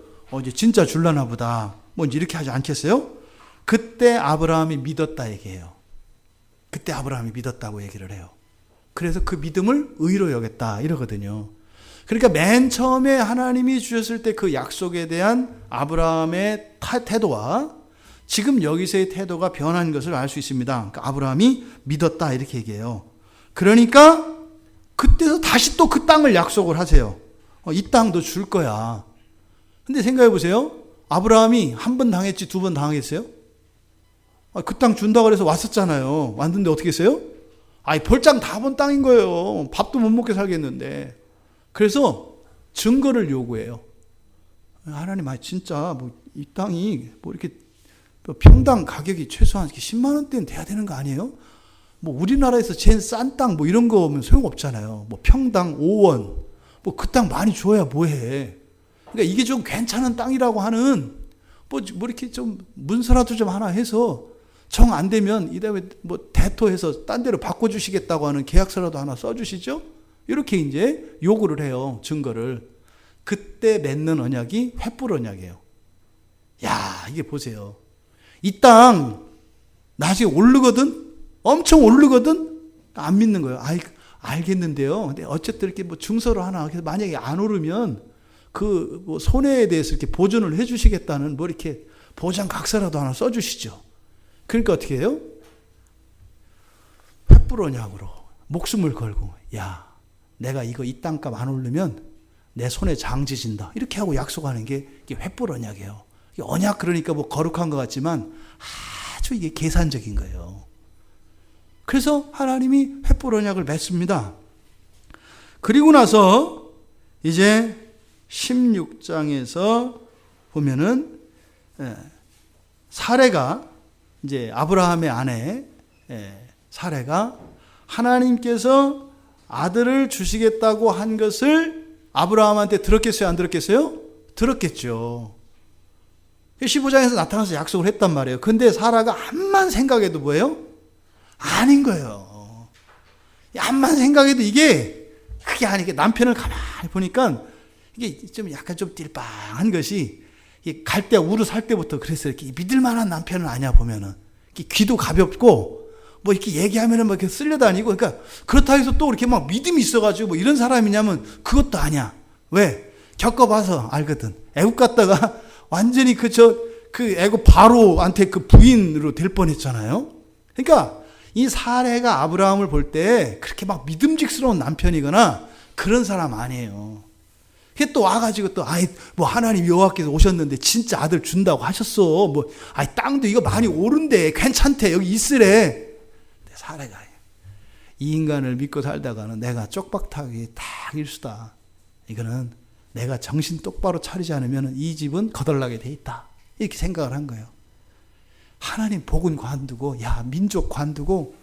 이제 진짜 줄라나 보다. 뭐 이제 이렇게 하지 않겠어요? 그때 아브라함이 믿었다 얘기해요. 그때 아브라함이 믿었다고 얘기를 해요. 그래서 그 믿음을 의로 여겼다 이러거든요. 그러니까 맨 처음에 하나님이 주셨을 때 그 약속에 대한 아브라함의 태도와 지금 여기서의 태도가 변한 것을 알 수 있습니다. 그러니까 아브라함이 믿었다 이렇게 얘기해요. 그러니까 그때서 다시 또 그 땅을 약속을 하세요. 이 땅도 줄 거야. 근데 생각해 보세요. 아브라함이 한 번 당했지 두 번 당했어요? 그 땅 준다고 해서 왔었잖아요. 왔는데 어떻게 했어요? 벌짱 다 본 땅인 거예요. 밥도 못 먹게 살겠는데. 그래서 증거를 요구해요. 하나님, 진짜 뭐 이 땅이 뭐 이렇게 평당 가격이 최소한 10만 원대는 돼야 되는 거 아니에요? 뭐 우리나라에서 제일 싼 땅 뭐 이런 거면 소용없잖아요. 뭐 평당 5원. 뭐 그 땅 많이 줘야 뭐해. 그러니까 이게 좀 괜찮은 땅이라고 하는 뭐 이렇게 좀 문서라도 좀 하나 해서 정 안 되면 이 다음에 뭐 대토해서 딴 데로 바꿔주시겠다고 하는 계약서라도 하나 써주시죠? 이렇게 이제 요구를 해요. 증거를. 그때 맺는 언약이 횃불 언약이에요. 야, 이게 보세요. 이 땅 나중에 오르거든? 엄청 오르거든? 안 믿는 거예요. 알겠는데요. 근데 어쨌든 이렇게 뭐 증서로 하나, 만약에 안 오르면 그 뭐 손해에 대해서 이렇게 보존을 해주시겠다는 뭐 이렇게 보장 각서라도 하나 써주시죠. 그러니까 어떻게 해요? 횃불 언약으로 목숨을 걸고, 야, 내가 이 땅값 안 오르면 내 손에 장지진다. 이렇게 하고 약속하는 게 이게 횃불 언약이에요. 언약 그러니까 뭐 거룩한 것 같지만 아주 이게 계산적인 거예요. 그래서 하나님이 횃불 언약을 맺습니다. 그리고 나서 이제 16장에서 보면은 사레가 이제 아브라함의 아내 사레가 하나님께서 아들을 주시겠다고 한 것을 아브라함한테 들었겠어요? 안 들었겠어요? 들었겠죠. 15장에서 나타나서 약속을 했단 말이에요. 근데 사라가 암만 생각해도 뭐예요? 아닌 거예요. 암만 생각해도 이게 그게 아니게 남편을 가만히 보니까 이게 좀 약간 좀 띨빵한 것이 갈 때 우르 살 때부터 그랬어요. 이렇게 믿을 만한 남편은 아니야 보면은 귀도 가볍고 뭐 이렇게 얘기하면은 막 이렇게 쓸려다니고 그러니까 그렇다 해서 또 이렇게 막 믿음이 있어가지고 뭐 이런 사람이냐면 그것도 아니야. 왜? 겪어봐서 알거든. 애국 갔다가 완전히 그 애국 바로한테 그 부인으로 될 뻔했잖아요. 그러니까 이 사레가 아브라함을 볼 때 그렇게 막 믿음직스러운 남편이거나 그런 사람 아니에요. 그게 또 와가지고 또 뭐 하나님 여호와께서 오셨는데 진짜 아들 준다고 하셨어. 뭐 땅도 이거 많이 오른대. 괜찮대. 여기 있으래. 사레가 이 인간을 믿고 살다가는 내가 쪽박타기 딱 일수다. 이거는 내가 정신 똑바로 차리지 않으면 이 집은 거덜나게 돼 있다. 이렇게 생각을 한 거예요. 하나님 복은 관두고 민족 관두고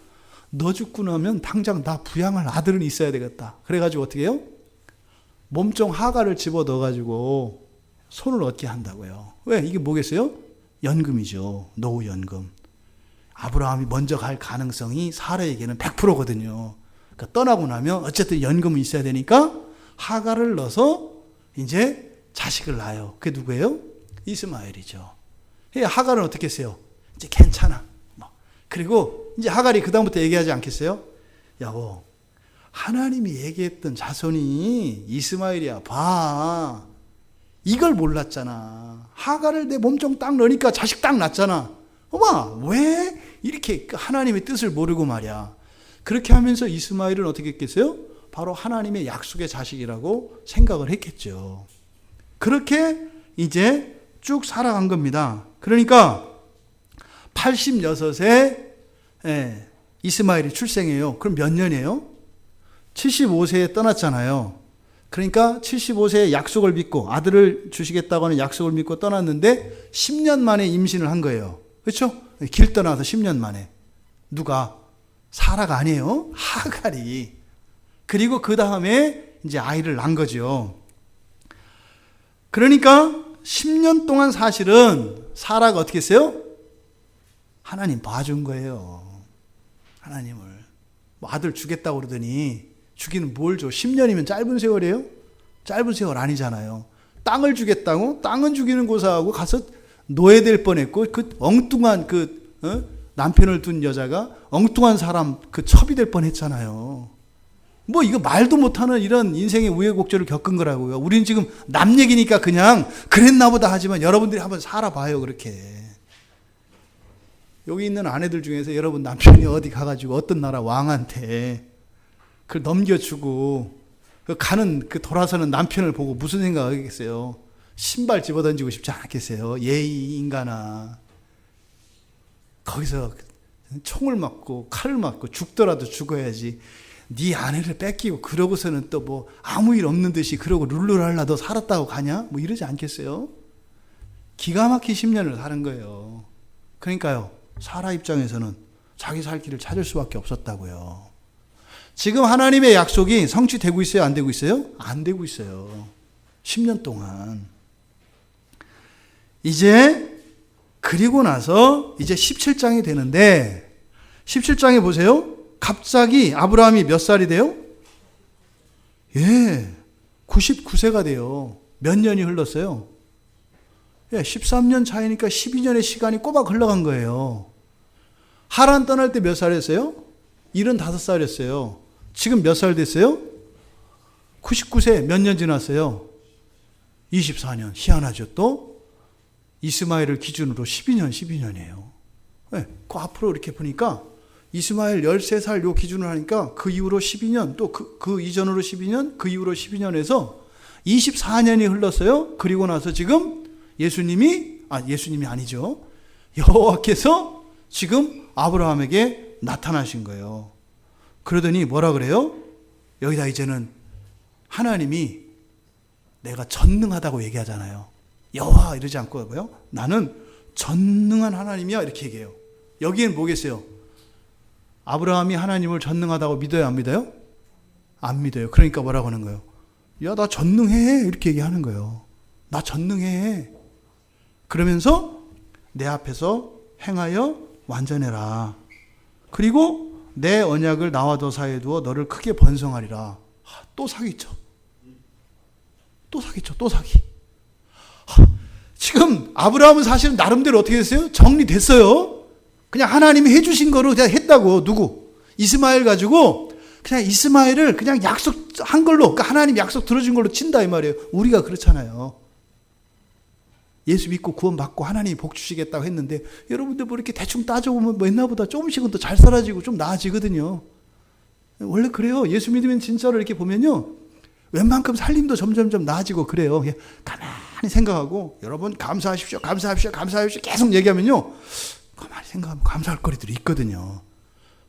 너 죽고 나면 당장 나 부양할 아들은 있어야 되겠다. 그래가지고 어떻게 해요? 몸종 하가를 집어넣어가지고 손을 얻게 한다고요. 왜? 이게 뭐겠어요? 연금이죠. 노후연금. 아브라함이 먼저 갈 가능성이 사라에게는 100%거든요. 그러니까 떠나고 나면 어쨌든 연금은 있어야 되니까 하갈을 넣어서 이제 자식을 낳아요. 그게 누구예요? 이스마엘이죠. 하갈은 어떻게 했어요? 이제 괜찮아. 그리고 이제 하갈이 그 다음부터 얘기하지 않겠어요? 여보, 하나님이 얘기했던 자손이 이스마엘이야. 봐. 이걸 몰랐잖아. 하갈을 내 몸종 딱 넣으니까 자식 딱 낳잖아. 어머, 왜 이렇게 하나님의 뜻을 모르고 말이야. 그렇게 하면서 이스마엘은 어떻게 했겠어요? 바로 하나님의 약속의 자식이라고 생각을 했겠죠. 그렇게 이제 쭉 살아간 겁니다. 그러니까 86세 이스마엘이 출생해요. 그럼 몇 년이에요? 75세에 떠났잖아요. 그러니까 75세에 약속을 믿고 아들을 주시겠다고 하는 약속을 믿고 떠났는데 10년 만에 임신을 한 거예요. 그렇죠? 길 떠나서 10년 만에. 누가? 사라가 아니에요. 하갈이. 그리고 그 다음에 이제 아이를 낳은 거죠. 그러니까 10년 동안 사실은 사라가 어떻게 했어요? 하나님 봐준 거예요. 하나님을. 뭐 아들 주겠다고 그러더니 주기는 뭘 줘? 10년이면 짧은 세월이에요? 짧은 세월 아니잖아요. 땅을 주겠다고? 땅은 주기는 고사하고 가서 노예될 뻔했고 그 엉뚱한 남편을 둔 여자가 엉뚱한 사람 첩이 될 뻔했잖아요. 뭐 이거 말도 못하는 이런 인생의 우여곡절을 겪은 거라고요. 우리는 지금 남 얘기니까 그냥 그랬나 보다 하지만 여러분들이 한번 살아봐요. 그렇게. 여기 있는 아내들 중에서 여러분 남편이 어디 가가지고 어떤 나라 왕한테 그걸 넘겨주고 가는 돌아서는 남편을 보고 무슨 생각하겠어요? 신발 집어던지고 싶지 않겠어요? 예의 인간아. 거기서 총을 맞고 칼을 맞고 죽더라도 죽어야지. 네 아내를 뺏기고 그러고서는 또 뭐 아무 일 없는 듯이 그러고 룰루랄라 너 살았다고 가냐? 뭐 이러지 않겠어요? 기가 막힌 10년을 사는 거예요. 그러니까요. 사라 입장에서는 자기 살 길을 찾을 수밖에 없었다고요. 지금 하나님의 약속이 성취되고 있어요? 안 되고 있어요? 안 되고 있어요. 10년 동안. 이제 그리고 나서 이제 17장이 되는데 17장에 보세요. 갑자기 아브라함이 몇 살이 돼요? 99세가 돼요. 몇 년이 흘렀어요? 13년 차이니까 12년의 시간이 꼬박 흘러간 거예요. 하란 떠날 때 몇 살이었어요? 75살이었어요. 지금 몇 살 됐어요? 99세. 몇 년 지났어요? 24년. 희한하죠. 또 이스마엘을 기준으로 12년이에요. 그 앞으로 이렇게 보니까 이스마엘 13살 요 기준으로 하니까 그 이후로 12년, 또 그 이전으로 12년, 그 이후로 12년에서 24년이 흘렀어요. 그리고 나서 지금 예수님이 아니죠. 여호와께서 지금 아브라함에게 나타나신 거예요. 그러더니 뭐라 그래요? 여기다 이제는 하나님이 내가 전능하다고 얘기하잖아요. 여호와 이러지 않고 뭐요? 나는 전능한 하나님이야 이렇게 얘기해요. 여기엔 뭐겠어요? 아브라함이 하나님을 전능하다고 믿어요? 안 믿어요? 안 믿어요. 그러니까 뭐라고 하는 거예요? 야, 나 전능해 이렇게 얘기하는 거예요. 나 전능해. 그러면서 내 앞에서 행하여 완전해라. 그리고 내 언약을 나와 너 사이에 두어 너를 크게 번성하리라. 또 사기쳐. 또 사기. 지금 아브라함은 사실은 나름대로 어떻게 됐어요? 정리됐어요. 그냥 하나님이 해주신 거로 그냥 했다고. 누구? 이스마엘 가지고 그냥 이스마엘을 그냥 약속한 걸로, 그러니까 하나님 약속 들어준 걸로 친다 이 말이에요. 우리가 그렇잖아요. 예수 믿고 구원받고 하나님이 복 주시겠다고 했는데 여러분들 뭐 이렇게 대충 따져보면 뭐 옛날보다 조금씩은 더 잘 살아지고 좀 나아지거든요. 원래 그래요. 예수 믿으면 진짜로 이렇게 보면요. 웬만큼 살림도 점점점 나아지고 그래요. 그냥 가만히 생각하고 여러분 감사하십시오. 계속 얘기하면요. 가만히 생각하면 감사할 거리들이 있거든요.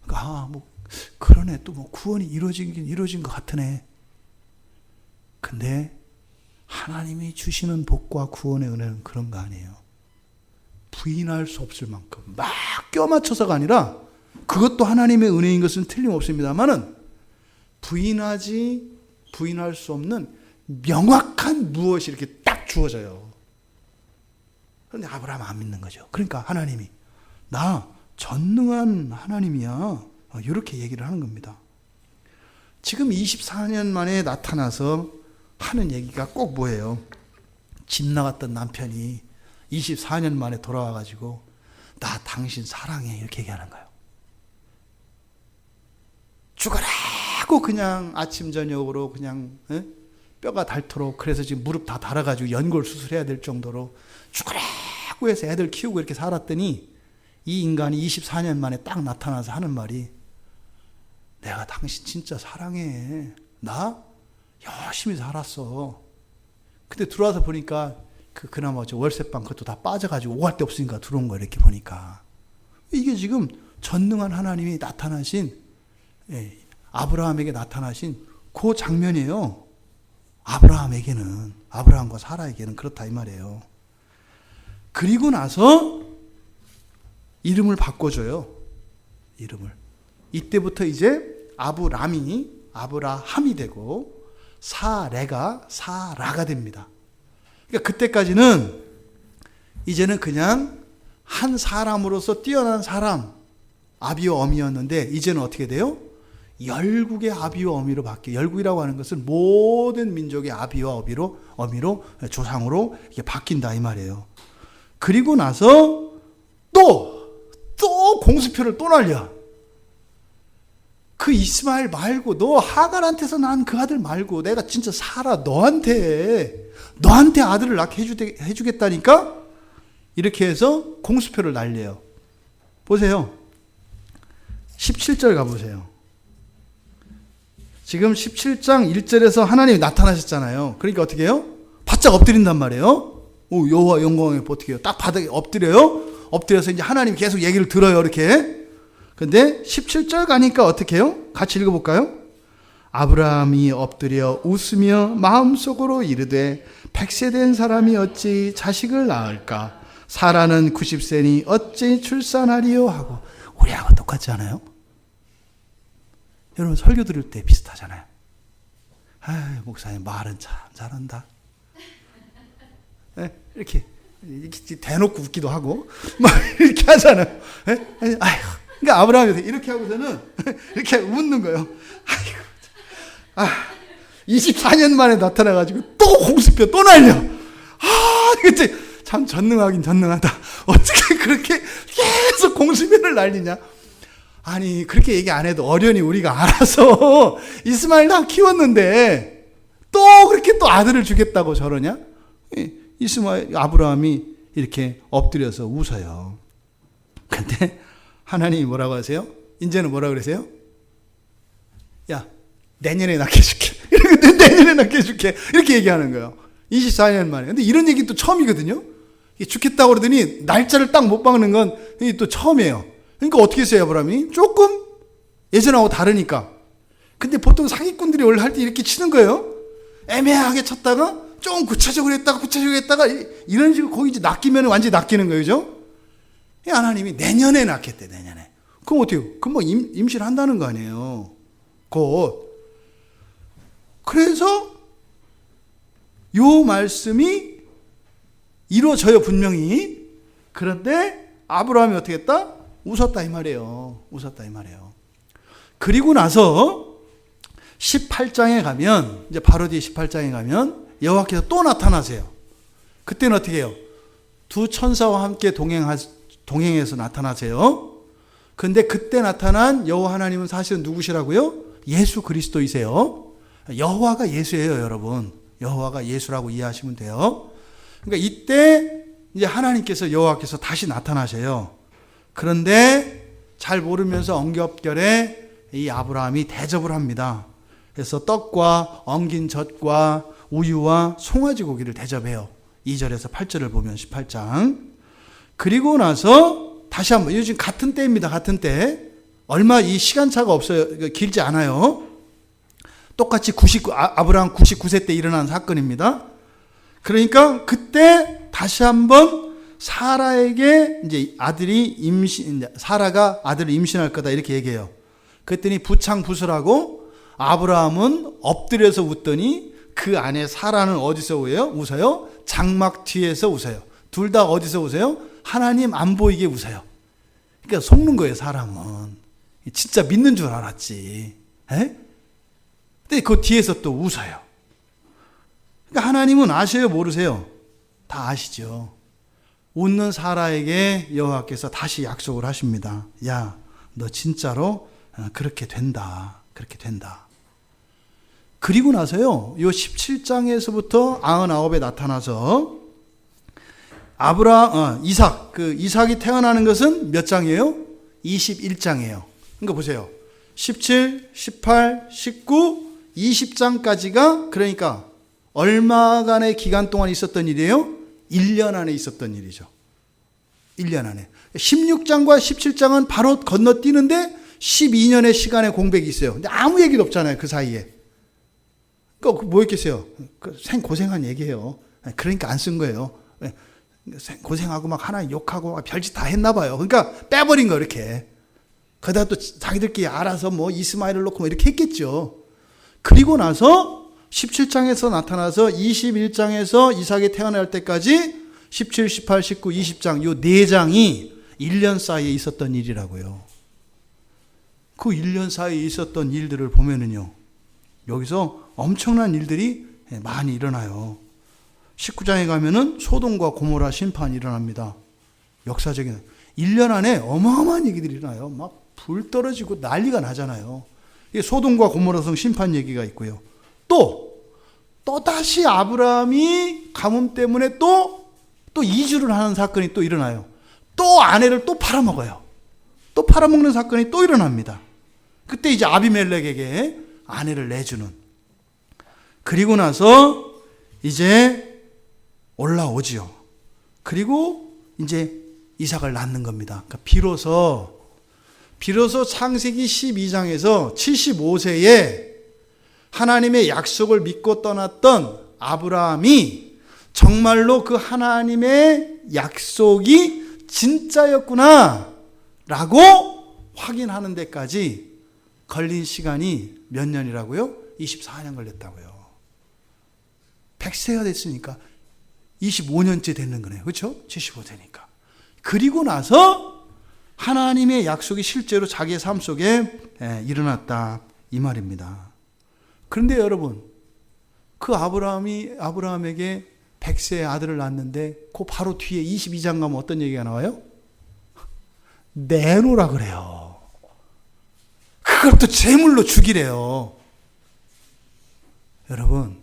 그러니까 뭐 그러네. 또 뭐 구원이 이루어진 것 같으네. 근데 하나님이 주시는 복과 구원의 은혜는 그런 거 아니에요. 부인할 수 없을 만큼 막 껴맞춰서가 아니라 그것도 하나님의 은혜인 것은 틀림없습니다만은 부인할 수 없는 명확한 무엇이 이렇게 딱 주어져요. 그런데 아브라함은 안 믿는 거죠. 그러니까 하나님이 나 전능한 하나님이야. 이렇게 얘기를 하는 겁니다. 지금 24년 만에 나타나서 하는 얘기가 꼭 뭐예요? 집 나갔던 남편이 24년 만에 돌아와가지고 나 당신 사랑해 이렇게 얘기하는 거예요. 죽어라고 그냥 아침 저녁으로 그냥 뼈가 닳도록, 그래서 지금 무릎 다 닳아가지고 연골 수술해야 될 정도로 죽어라고 해서 애들 키우고 이렇게 살았더니 이 인간이 24년 만에 딱 나타나서 하는 말이 내가 당신 진짜 사랑해. 나 열심히 살았어. 근데 들어와서 보니까 그나마 월세방 그것도 다 빠져가지고 오갈 데 없으니까 들어온 거 이렇게 보니까 이게 지금 전능한 하나님이 나타나신, 아브라함에게 나타나신 그 장면이에요. 아브라함과 사라에게는 그렇다 이 말이에요. 그리고 나서 이름을 바꿔줘요. 이름을. 이때부터 이제 아브라함이 되고 사레가 사라가 됩니다. 그러니까 그때까지는 이제는 그냥 한 사람으로서 뛰어난 사람, 아비와 어미였는데 이제는 어떻게 돼요? 열국의 아비와 어미로 바뀌어요. 열국이라고 하는 것은 모든 민족의 아비와 어미로 조상으로 이게 바뀐다 이 말이에요. 그리고 나서 또 공수표를 또 날려. 그 이스마엘 말고 너 하갈한테서 난 그 아들 말고 내가 진짜 사라 너한테 아들을 낳게 해주겠다니까 이렇게 해서 공수표를 날려요. 보세요. 17절 가보세요. 지금 17장 1절에서 하나님이 나타나셨잖아요. 그러니까 어떻게 해요? 바짝 엎드린단 말이에요. 여호와 영광에 어떻게 해요? 딱 바닥에 엎드려요. 엎드려서 이제 하나님이 계속 얘기를 들어요. 이렇게. 근데 17절 가니까 어떻게 해요? 같이 읽어볼까요? 아브라함이 엎드려 웃으며 마음속으로 이르되 100세 된 사람이 어찌 자식을 낳을까? 사라는 90세니 어찌 출산하리요? 하고. 우리하고 똑같지 않아요? 여러분 설교 들을 때 비슷하잖아요. 목사님 말은 참 잘한다. 이렇게 대놓고 웃기도 하고 막 이렇게 하잖아요. 그러니까 아브라함이 이렇게 하고서는 이렇게 웃는 거예요. 24년 만에 나타나가지고 또 공수표 또 날려. 그치? 참 전능하긴 전능하다. 어떻게 그렇게 계속 공수표를 날리냐? 아니 그렇게 얘기 안 해도 어련히 우리가 알아서 이스마엘 다 키웠는데 또 그렇게 또 아들을 주겠다고 저러냐? 아브라함이 이렇게 엎드려서 웃어요. 근데 하나님이 뭐라고 하세요? 이제는 뭐라고 그러세요? 야, 내년에 낳게 해줄게. 내년에 낳게 해줄게. 이렇게 얘기하는 거예요. 24년 만에. 근데 이런 얘기 또 처음이거든요. 죽겠다고 그러더니 날짜를 딱 못 박는 건 또 처음이에요. 그러니까 어떻게 했어요, 아브라함이? 조금 예전하고 다르니까. 근데 보통 사기꾼들이 원래 할 때 이렇게 치는 거예요. 애매하게 쳤다가 좀 구체적으로 했다가 이런 식으로 거기 이제 낚이면 완전히 낚이는 거예요. 그죠? 하나님이 내년에 낳겠대, 내년에. 그럼 어때요? 금방 임신을 한다는 거 아니에요. 곧. 그래서 요 말씀이 이루어져요, 분명히. 그런데 아브라함이 어떻게 했다? 웃었다 이 말이에요. 그리고 나서 18장에 가면, 이제 바로 뒤에 18장에 가면 여호와께서 또 나타나세요. 그때는 어떻게 해요? 두 천사와 함께 동행해서 나타나세요. 근데 그때 나타난 여호와 하나님은 사실은 누구시라고요? 예수 그리스도이세요. 여호와가 예수예요, 여러분. 여호와가 예수라고 이해하시면 돼요. 그러니까 이때 이제 하나님께서 여호와께서 다시 나타나셔요. 그런데 잘 모르면서 엉겹결에 이 아브라함이 대접을 합니다. 그래서 떡과 엉긴 젖과 우유와 송아지 고기를 대접해요. 2절에서 8절을 보면 18장. 그리고 나서 다시 한번, 요즘 같은 때입니다. 같은 때. 얼마 이 시간차가 없어요. 길지 않아요. 똑같이 아브라함 99세 때 일어난 사건입니다. 그러니까 그때 다시 한번 사라에게 이제 사라가 아들을 임신할 거다 이렇게 얘기해요. 그랬더니 부창부수라고 아브라함은 엎드려서 웃더니 그 안에 사라는 어디서 웃어요? 장막 뒤에서 웃어요. 둘 다 어디서 웃어요? 하나님 안 보이게 웃어요. 그러니까 속는 거예요, 사람은. 진짜 믿는 줄 알았지. 에? 근데 그 뒤에서 또 웃어요. 그러니까 하나님은 아셔요, 모르세요? 다 아시죠. 웃는 사라에게 여호와께서 다시 약속을 하십니다. 야, 너 진짜로 그렇게 된다. 그렇게 된다. 그리고 나서요, 요 17장에서부터 99에 나타나서 이삭이 태어나는 것은 몇 장이에요? 21장이에요. 그러니까 보세요. 17, 18, 19, 20장까지가 그러니까 얼마간의 기간 동안 있었던 일이에요? 1년 안에 있었던 일이죠. 1년 안에. 16장과 17장은 바로 건너뛰는데 12년의 시간의 공백이 있어요. 근데 아무 얘기도 없잖아요, 그 사이에. 그러니까 뭐 있겠어요? 생고생한 얘기예요. 그러니까 안 쓴 거예요. 고생하고 막 하나님 욕하고 막 별짓 다 했나 봐요. 그러니까 빼버린 거 이렇게. 그러다 또 자기들끼리 알아서 뭐 이스마엘을 놓고 뭐 이렇게 했겠죠. 그리고 나서 17장에서 나타나서 21장에서 이삭이 태어날 때까지 17, 18, 19, 20장 요 4장이 1년 사이에 있었던 일이라고요. 그 1년 사이에 있었던 일들을 보면은요, 여기서 엄청난 일들이 많이 일어나요. 19장에 가면은 소돔과 고모라 심판이 일어납니다. 역사적인 1년 안에 어마어마한 얘기들이 일어나요. 막 불 떨어지고 난리가 나잖아요. 이게 소돔과 고모라 성 심판 얘기가 있고요. 또다시 아브라함이 가뭄 때문에 또 이주를 하는 사건이 또 일어나요. 또 아내를 또 팔아먹어요. 또 팔아먹는 사건이 또 일어납니다. 그때 이제 아비멜렉에게 아내를 내주는. 그리고 나서 이제 올라오지요. 그리고 이제 이삭을 낳는 겁니다. 그러니까 비로소 창세기 12장에서 75세에 하나님의 약속을 믿고 떠났던 아브라함이 정말로 그 하나님의 약속이 진짜였구나 라고 확인하는 데까지 걸린 시간이 몇 년이라고요? 24년 걸렸다고요. 100세가 됐으니까 25년째 되는 거네요. 그렇죠? 75세니까. 그리고 나서 하나님의 약속이 실제로 자기의 삶 속에 일어났다 이 말입니다. 그런데 여러분, 그 아브라함에게 100세의 아들을 낳았는데 그 바로 뒤에 22장 가면 어떤 얘기가 나와요? 내놓으라 그래요. 그걸 또 제물로 죽이래요. 여러분,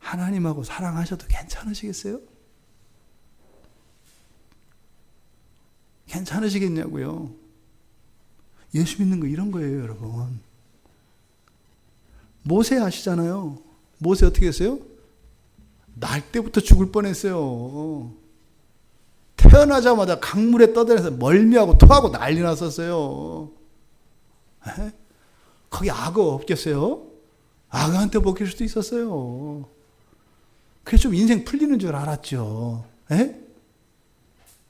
하나님하고 사랑하셔도 괜찮으시겠어요? 괜찮으시겠냐고요. 예수 믿는 거 이런 거예요, 여러분. 모세 아시잖아요. 모세 어떻게 했어요? 날 때부터 죽을 뻔했어요. 태어나자마자 강물에 떠들어서 멀미하고 토하고 난리 났었어요. 에? 거기 악어 없겠어요? 악어한테 먹힐 수도 있었어요. 그래서 좀 인생 풀리는 줄 알았죠. 에?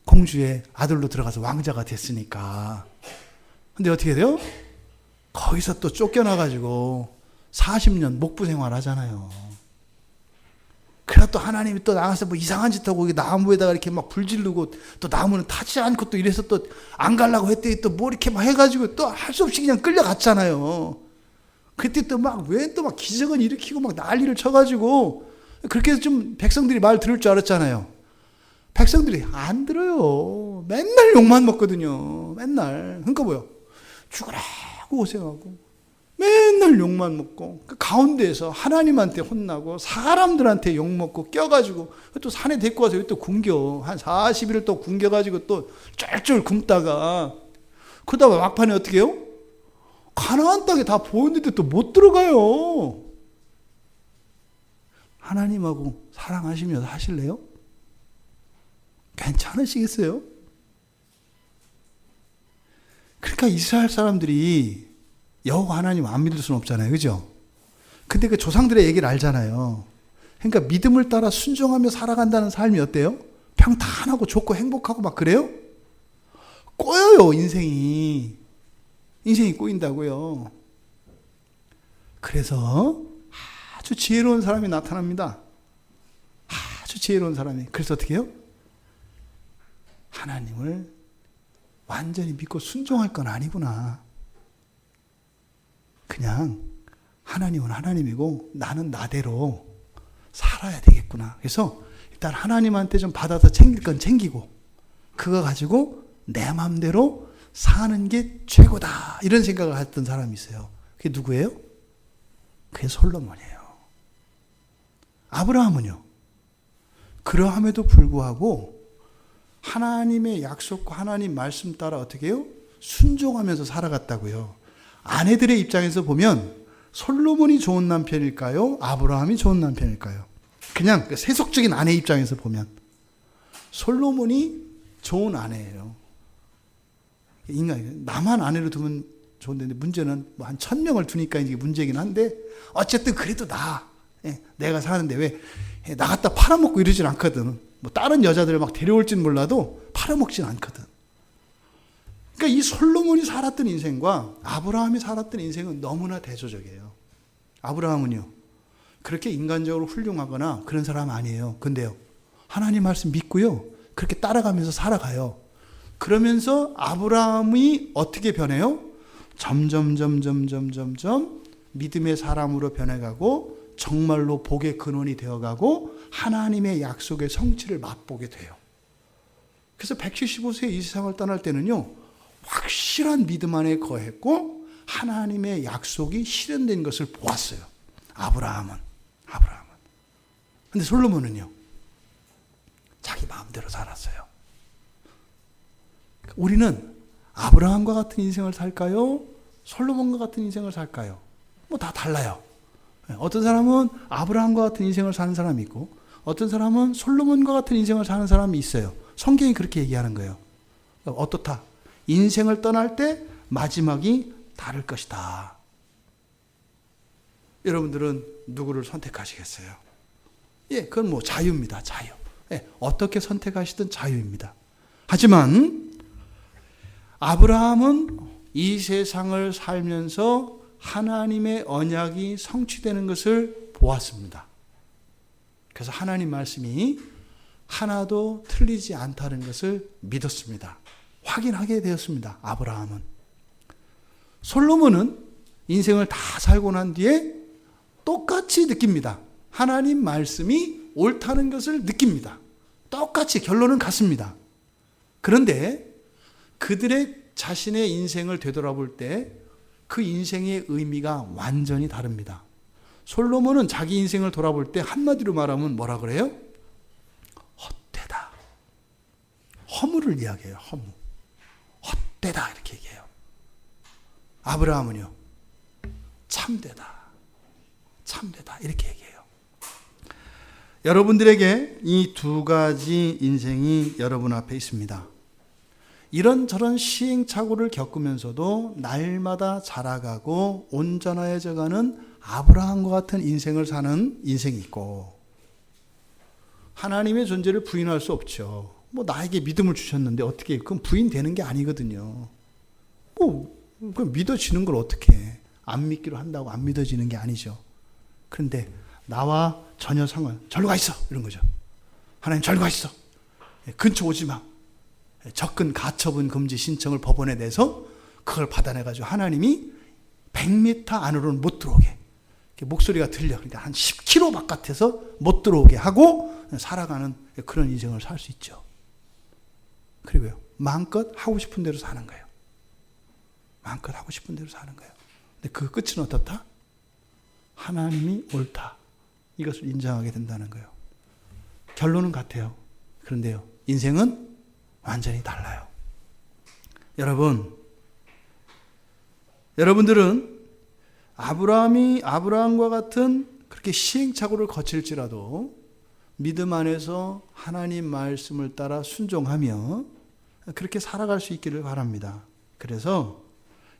공주의 아들로 들어가서 왕자가 됐으니까. 근데 어떻게 돼요? 거기서 또 쫓겨나가지고 40년 목부 생활 하잖아요. 그래서 또 하나님이 또 나가서 뭐 이상한 짓 하고 나무에다가 이렇게 막 불 지르고 또 나무는 타지 않고 또 이래서 또 안 가려고 했더니 또 뭐 이렇게 막 해가지고 또 할 수 없이 그냥 끌려갔잖아요. 그때 또 막 왜 또 막 기적은 일으키고 막 난리를 쳐가지고 그렇게 해서 좀 백성들이 말 들을 줄 알았잖아요. 백성들이 안 들어요. 맨날 욕만 먹거든요. 맨날. 그러니까 뭐요? 죽으라고 고생하고 맨날 욕만 먹고 그 가운데에서 하나님한테 혼나고 사람들한테 욕먹고 껴가지고 또 산에 데리고 와서 또 굶겨. 한 40일을 또 굶겨가지고 또 쫄쫄 굶다가 그러다가 막판에 어떻게 해요? 가나안 땅에 다 보였는데 또 못 들어가요. 하나님하고 사랑하시면서 하실래요? 괜찮으시겠어요? 그러니까 이스라엘 사람들이 여호와 하나님 안 믿을 수는 없잖아요. 그죠? 근데 그 조상들의 얘기를 알잖아요. 그러니까 믿음을 따라 순종하며 살아간다는 삶이 어때요? 평탄하고 좋고 행복하고 막 그래요? 꼬여요, 인생이. 인생이 꼬인다고요. 그래서 아주 지혜로운 사람이 나타납니다. 아주 지혜로운 사람이. 그래서 어떻게 해요? 하나님을 완전히 믿고 순종할 건 아니구나. 그냥 하나님은 하나님이고 나는 나대로 살아야 되겠구나. 그래서 일단 하나님한테 좀 받아서 챙길 건 챙기고 그거 가지고 내 마음대로 사는 게 최고다. 이런 생각을 했던 사람이 있어요. 그게 누구예요? 그게 솔로몬이에요. 아브라함은요. 그러함에도 불구하고 하나님의 약속과 하나님 말씀 따라 어떻게 해요? 순종하면서 살아갔다고요. 아내들의 입장에서 보면 솔로몬이 좋은 남편일까요? 아브라함이 좋은 남편일까요? 그냥 세속적인 아내 입장에서 보면 솔로몬이 좋은 아내예요. 인간 나만 아내로 두면 좋은데 문제는 뭐 한 1000명을 두니까 이게 문제긴 한데 어쨌든 그래도 내가 사는데 왜 나갔다 팔아먹고 이러진 않거든. 뭐 다른 여자들을 막 데려올진 몰라도 팔아먹진 않거든. 그러니까 이 솔로몬이 살았던 인생과 아브라함이 살았던 인생은 너무나 대조적이에요. 아브라함은요, 그렇게 인간적으로 훌륭하거나 그런 사람 아니에요. 근데요, 하나님 말씀 믿고요, 그렇게 따라가면서 살아가요. 그러면서 아브라함이 어떻게 변해요? 점점 믿음의 사람으로 변해가고 정말로 복의 근원이 되어가고 하나님의 약속의 성취를 맛보게 돼요. 그래서 175세에 이 세상을 떠날 때는요, 확실한 믿음 안에 거했고 하나님의 약속이 실현된 것을 보았어요. 아브라함은. 근데 솔로몬은요, 자기 마음대로 살았어요. 우리는 아브라함과 같은 인생을 살까요? 솔로몬과 같은 인생을 살까요? 뭐 다 달라요. 어떤 사람은 아브라함과 같은 인생을 사는 사람이 있고 어떤 사람은 솔로몬과 같은 인생을 사는 사람이 있어요. 성경이 그렇게 얘기하는 거예요. 어떻다? 인생을 떠날 때 마지막이 다를 것이다. 여러분들은 누구를 선택하시겠어요? 예, 그건 뭐 자유입니다. 자유. 예, 어떻게 선택하시든 자유입니다. 하지만 아브라함은 이 세상을 살면서 하나님의 언약이 성취되는 것을 보았습니다. 그래서 하나님 말씀이 하나도 틀리지 않다는 것을 믿었습니다. 확인하게 되었습니다. 아브라함은. 솔로몬은 인생을 다 살고 난 뒤에 똑같이 느낍니다. 하나님 말씀이 옳다는 것을 느낍니다. 똑같이 결론은 같습니다. 그런데 그들의 자신의 인생을 되돌아볼 때 그 인생의 의미가 완전히 다릅니다. 솔로몬은 자기 인생을 돌아볼 때 한마디로 말하면 뭐라 그래요? 헛되다. 허무를 이야기해요. 허무. 헛되다 이렇게 얘기해요. 아브라함은요, 참되다 이렇게 얘기해요. 여러분들에게 이 두 가지 인생이 여러분 앞에 있습니다. 이런저런 시행착오를 겪으면서도 날마다 자라가고 온전해져가는 아브라함과 같은 인생을 사는 인생이 있고, 하나님의 존재를 부인할 수 없죠. 뭐 나에게 믿음을 주셨는데 어떻게 그건 부인되는 게 아니거든요. 그럼 믿어지는 걸 어떻게 해? 안 믿기로 한다고 안 믿어지는 게 아니죠. 그런데 나와 전혀 절로 가 있어 이런 거죠. 하나님 절로 가 있어. 근처 오지 마. 접근 가처분 금지 신청을 법원에 내서 그걸 받아내가지고 하나님이 100m 안으로는 못 들어오게, 목소리가 들려. 그러니까 한 10km 바깥에서 못 들어오게 하고 살아가는 그런 인생을 살 수 있죠. 그리고요, 마음껏 하고 싶은 대로 사는 거예요. 마음껏 하고 싶은 대로 사는 거예요. 근데 그 끝은 어떻다? 하나님이 옳다. 이것을 인정하게 된다는 거예요. 결론은 같아요. 그런데요, 인생은 완전히 달라요. 여러분들은 아브라함과 같은 그렇게 시행착오를 거칠지라도 믿음 안에서 하나님 말씀을 따라 순종하며 그렇게 살아갈 수 있기를 바랍니다. 그래서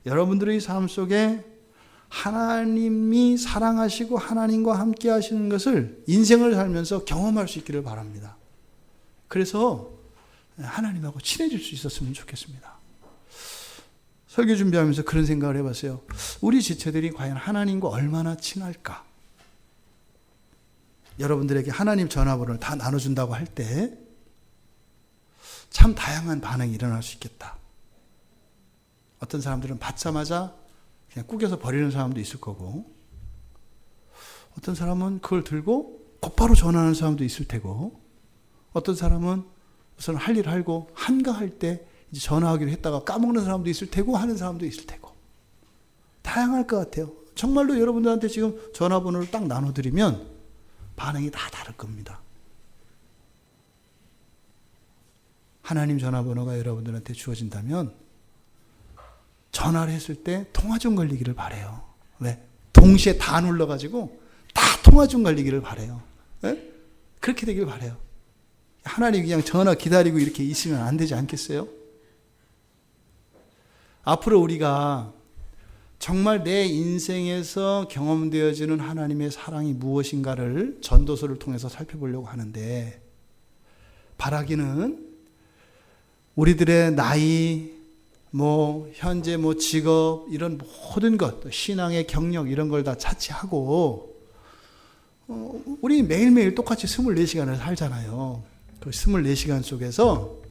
여러분들의 삶 속에 하나님이 사랑하시고 하나님과 함께 하시는 것을 인생을 살면서 경험할 수 있기를 바랍니다. 그래서 하나님하고 친해질 수 있었으면 좋겠습니다. 설교 준비하면서 그런 생각을 해봤어요. 우리 지체들이 과연 하나님과 얼마나 친할까? 여러분들에게 하나님 전화번호를 다 나눠준다고 할 때 참 다양한 반응이 일어날 수 있겠다. 어떤 사람들은 받자마자 그냥 구겨서 버리는 사람도 있을 거고, 어떤 사람은 그걸 들고 곧바로 전하는 사람도 있을 테고, 어떤 사람은 우선 할 일 하고 한가할 때 이제 전화하기로 했다가 까먹는 사람도 있을 테고 하는 사람도 있을 테고, 다양할 것 같아요. 정말로 여러분들한테 지금 전화번호를 딱 나눠드리면 반응이 다 다를 겁니다. 하나님 전화번호가 여러분들한테 주어진다면 전화를 했을 때 통화 중 걸리기를 바라요. 왜? 동시에 다 눌러가지고 다 통화 중 걸리기를 바라요. 네? 그렇게 되길 바라요. 하나님 그냥 전화 기다리고 이렇게 있으면 안 되지 않겠어요? 앞으로 우리가 정말 내 인생에서 경험되어지는 하나님의 사랑이 무엇인가를 전도서를 통해서 살펴보려고 하는데, 바라기는 우리들의 나이, 현재 직업, 이런 모든 것, 신앙의 경력, 이런 걸 다 차치하고, 우리 매일매일 똑같이 24시간을 살잖아요. 그 24시간 속에서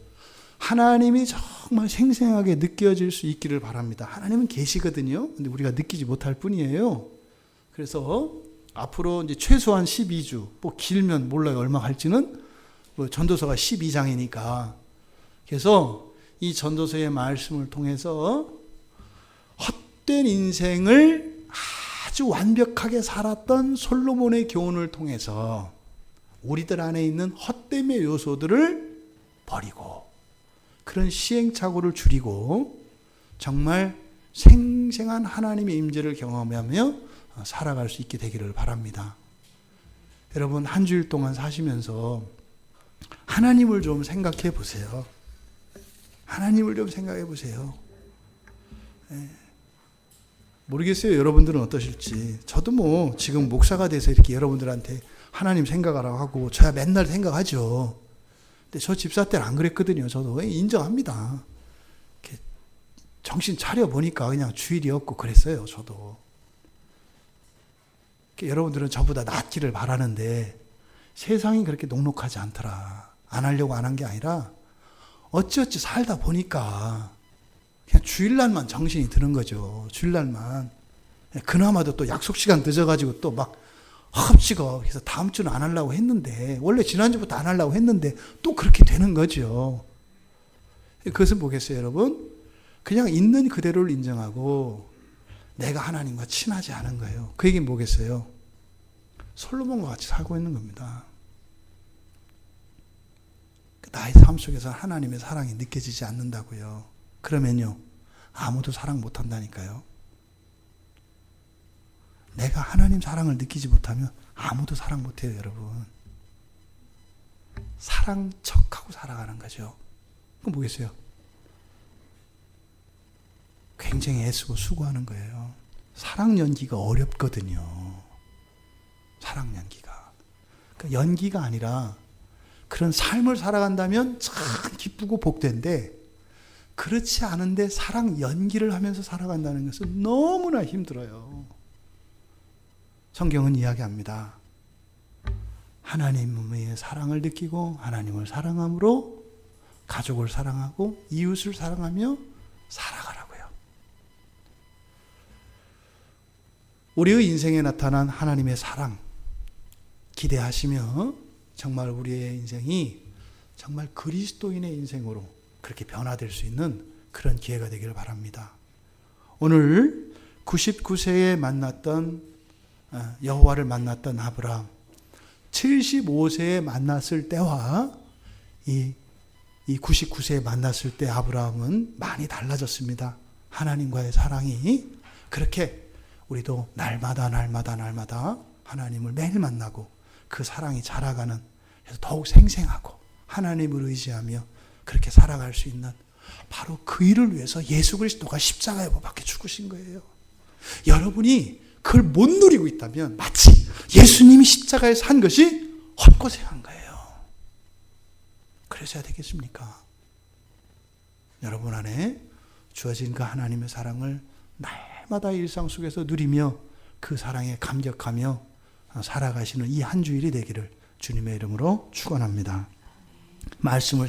하나님이 정말 생생하게 느껴질 수 있기를 바랍니다. 하나님은 계시거든요. 근데 우리가 느끼지 못할 뿐이에요. 그래서 앞으로 이제 최소한 12주, 길면 몰라요. 얼마 갈지는. 전도서가 12장이니까. 그래서 이 전도서의 말씀을 통해서 헛된 인생을 아주 완벽하게 살았던 솔로몬의 교훈을 통해서 우리들 안에 있는 헛됨의 요소들을 버리고 그런 시행착오를 줄이고 정말 생생한 하나님의 임재를 경험하며 살아갈 수 있게 되기를 바랍니다. 여러분, 한 주일 동안 사시면서 하나님을 좀 생각해 보세요. 하나님을 좀 생각해 보세요. 모르겠어요. 여러분들은 어떠실지. 저도 지금 목사가 돼서 이렇게 여러분들한테 하나님 생각하라고 하고 저야 맨날 생각하죠. 근데 저 집사 때는 안 그랬거든요. 저도 인정합니다. 이렇게 정신 차려 보니까 그냥 주일이었고 그랬어요. 저도. 여러분들은 저보다 낫기를 바라는데 세상이 그렇게 녹록하지 않더라. 안 하려고 안 한 게 아니라 어찌어찌 살다 보니까 그냥 주일날만 정신이 드는 거죠. 주일날만. 그나마도 또 약속 시간 늦어가지고 또 막 헛찍어. 그래서 다음 주는 안 하려고 했는데, 원래 지난주부터 안 하려고 했는데 또 그렇게 되는 거죠. 그것은 뭐겠어요, 여러분? 그냥 있는 그대로를 인정하고 내가 하나님과 친하지 않은 거예요. 그 얘기는 뭐겠어요? 솔로몬과 같이 살고 있는 겁니다. 나의 삶 속에서 하나님의 사랑이 느껴지지 않는다고요. 그러면요, 아무도 사랑 못한다니까요. 내가 하나님 사랑을 느끼지 못하면 아무도 사랑 못해요, 여러분. 사랑 척하고 살아가는 거죠. 그건 뭐겠어요? 굉장히 애쓰고 수고하는 거예요. 사랑 연기가 어렵거든요. 사랑 연기가. 그러니까 연기가 아니라 그런 삶을 살아간다면 참 기쁘고 복된데, 그렇지 않은데 사랑 연기를 하면서 살아간다는 것은 너무나 힘들어요. 성경은 이야기합니다. 하나님의 사랑을 느끼고 하나님을 사랑함으로 가족을 사랑하고 이웃을 사랑하며 살아가라고요. 우리의 인생에 나타난 하나님의 사랑 기대하시며 정말 우리의 인생이 정말 그리스도인의 인생으로 그렇게 변화될 수 있는 그런 기회가 되기를 바랍니다. 오늘 99세에 만났던 여호와를 만났던 아브라함, 75세에 만났을 때와 이 99세에 만났을 때 아브라함은 많이 달라졌습니다. 하나님과의 사랑이 그렇게 우리도 날마다 하나님을 매일 만나고 그 사랑이 자라가는, 그래서 더욱 생생하고 하나님을 의지하며 그렇게 살아갈 수 있는 바로 그 일을 위해서 예수 그리스도가 십자가에 못 박혀 죽으신 거예요. 여러분이 그걸 못 누리고 있다면 마치 예수님이 십자가에서 한 것이 헛것에 한 거예요. 그래서야 되겠습니까? 여러분 안에 주어진 그 하나님의 사랑을 날마다 일상 속에서 누리며 그 사랑에 감격하며 살아가시는 이 한 주일이 되기를 주님의 이름으로 축원합니다. 말씀을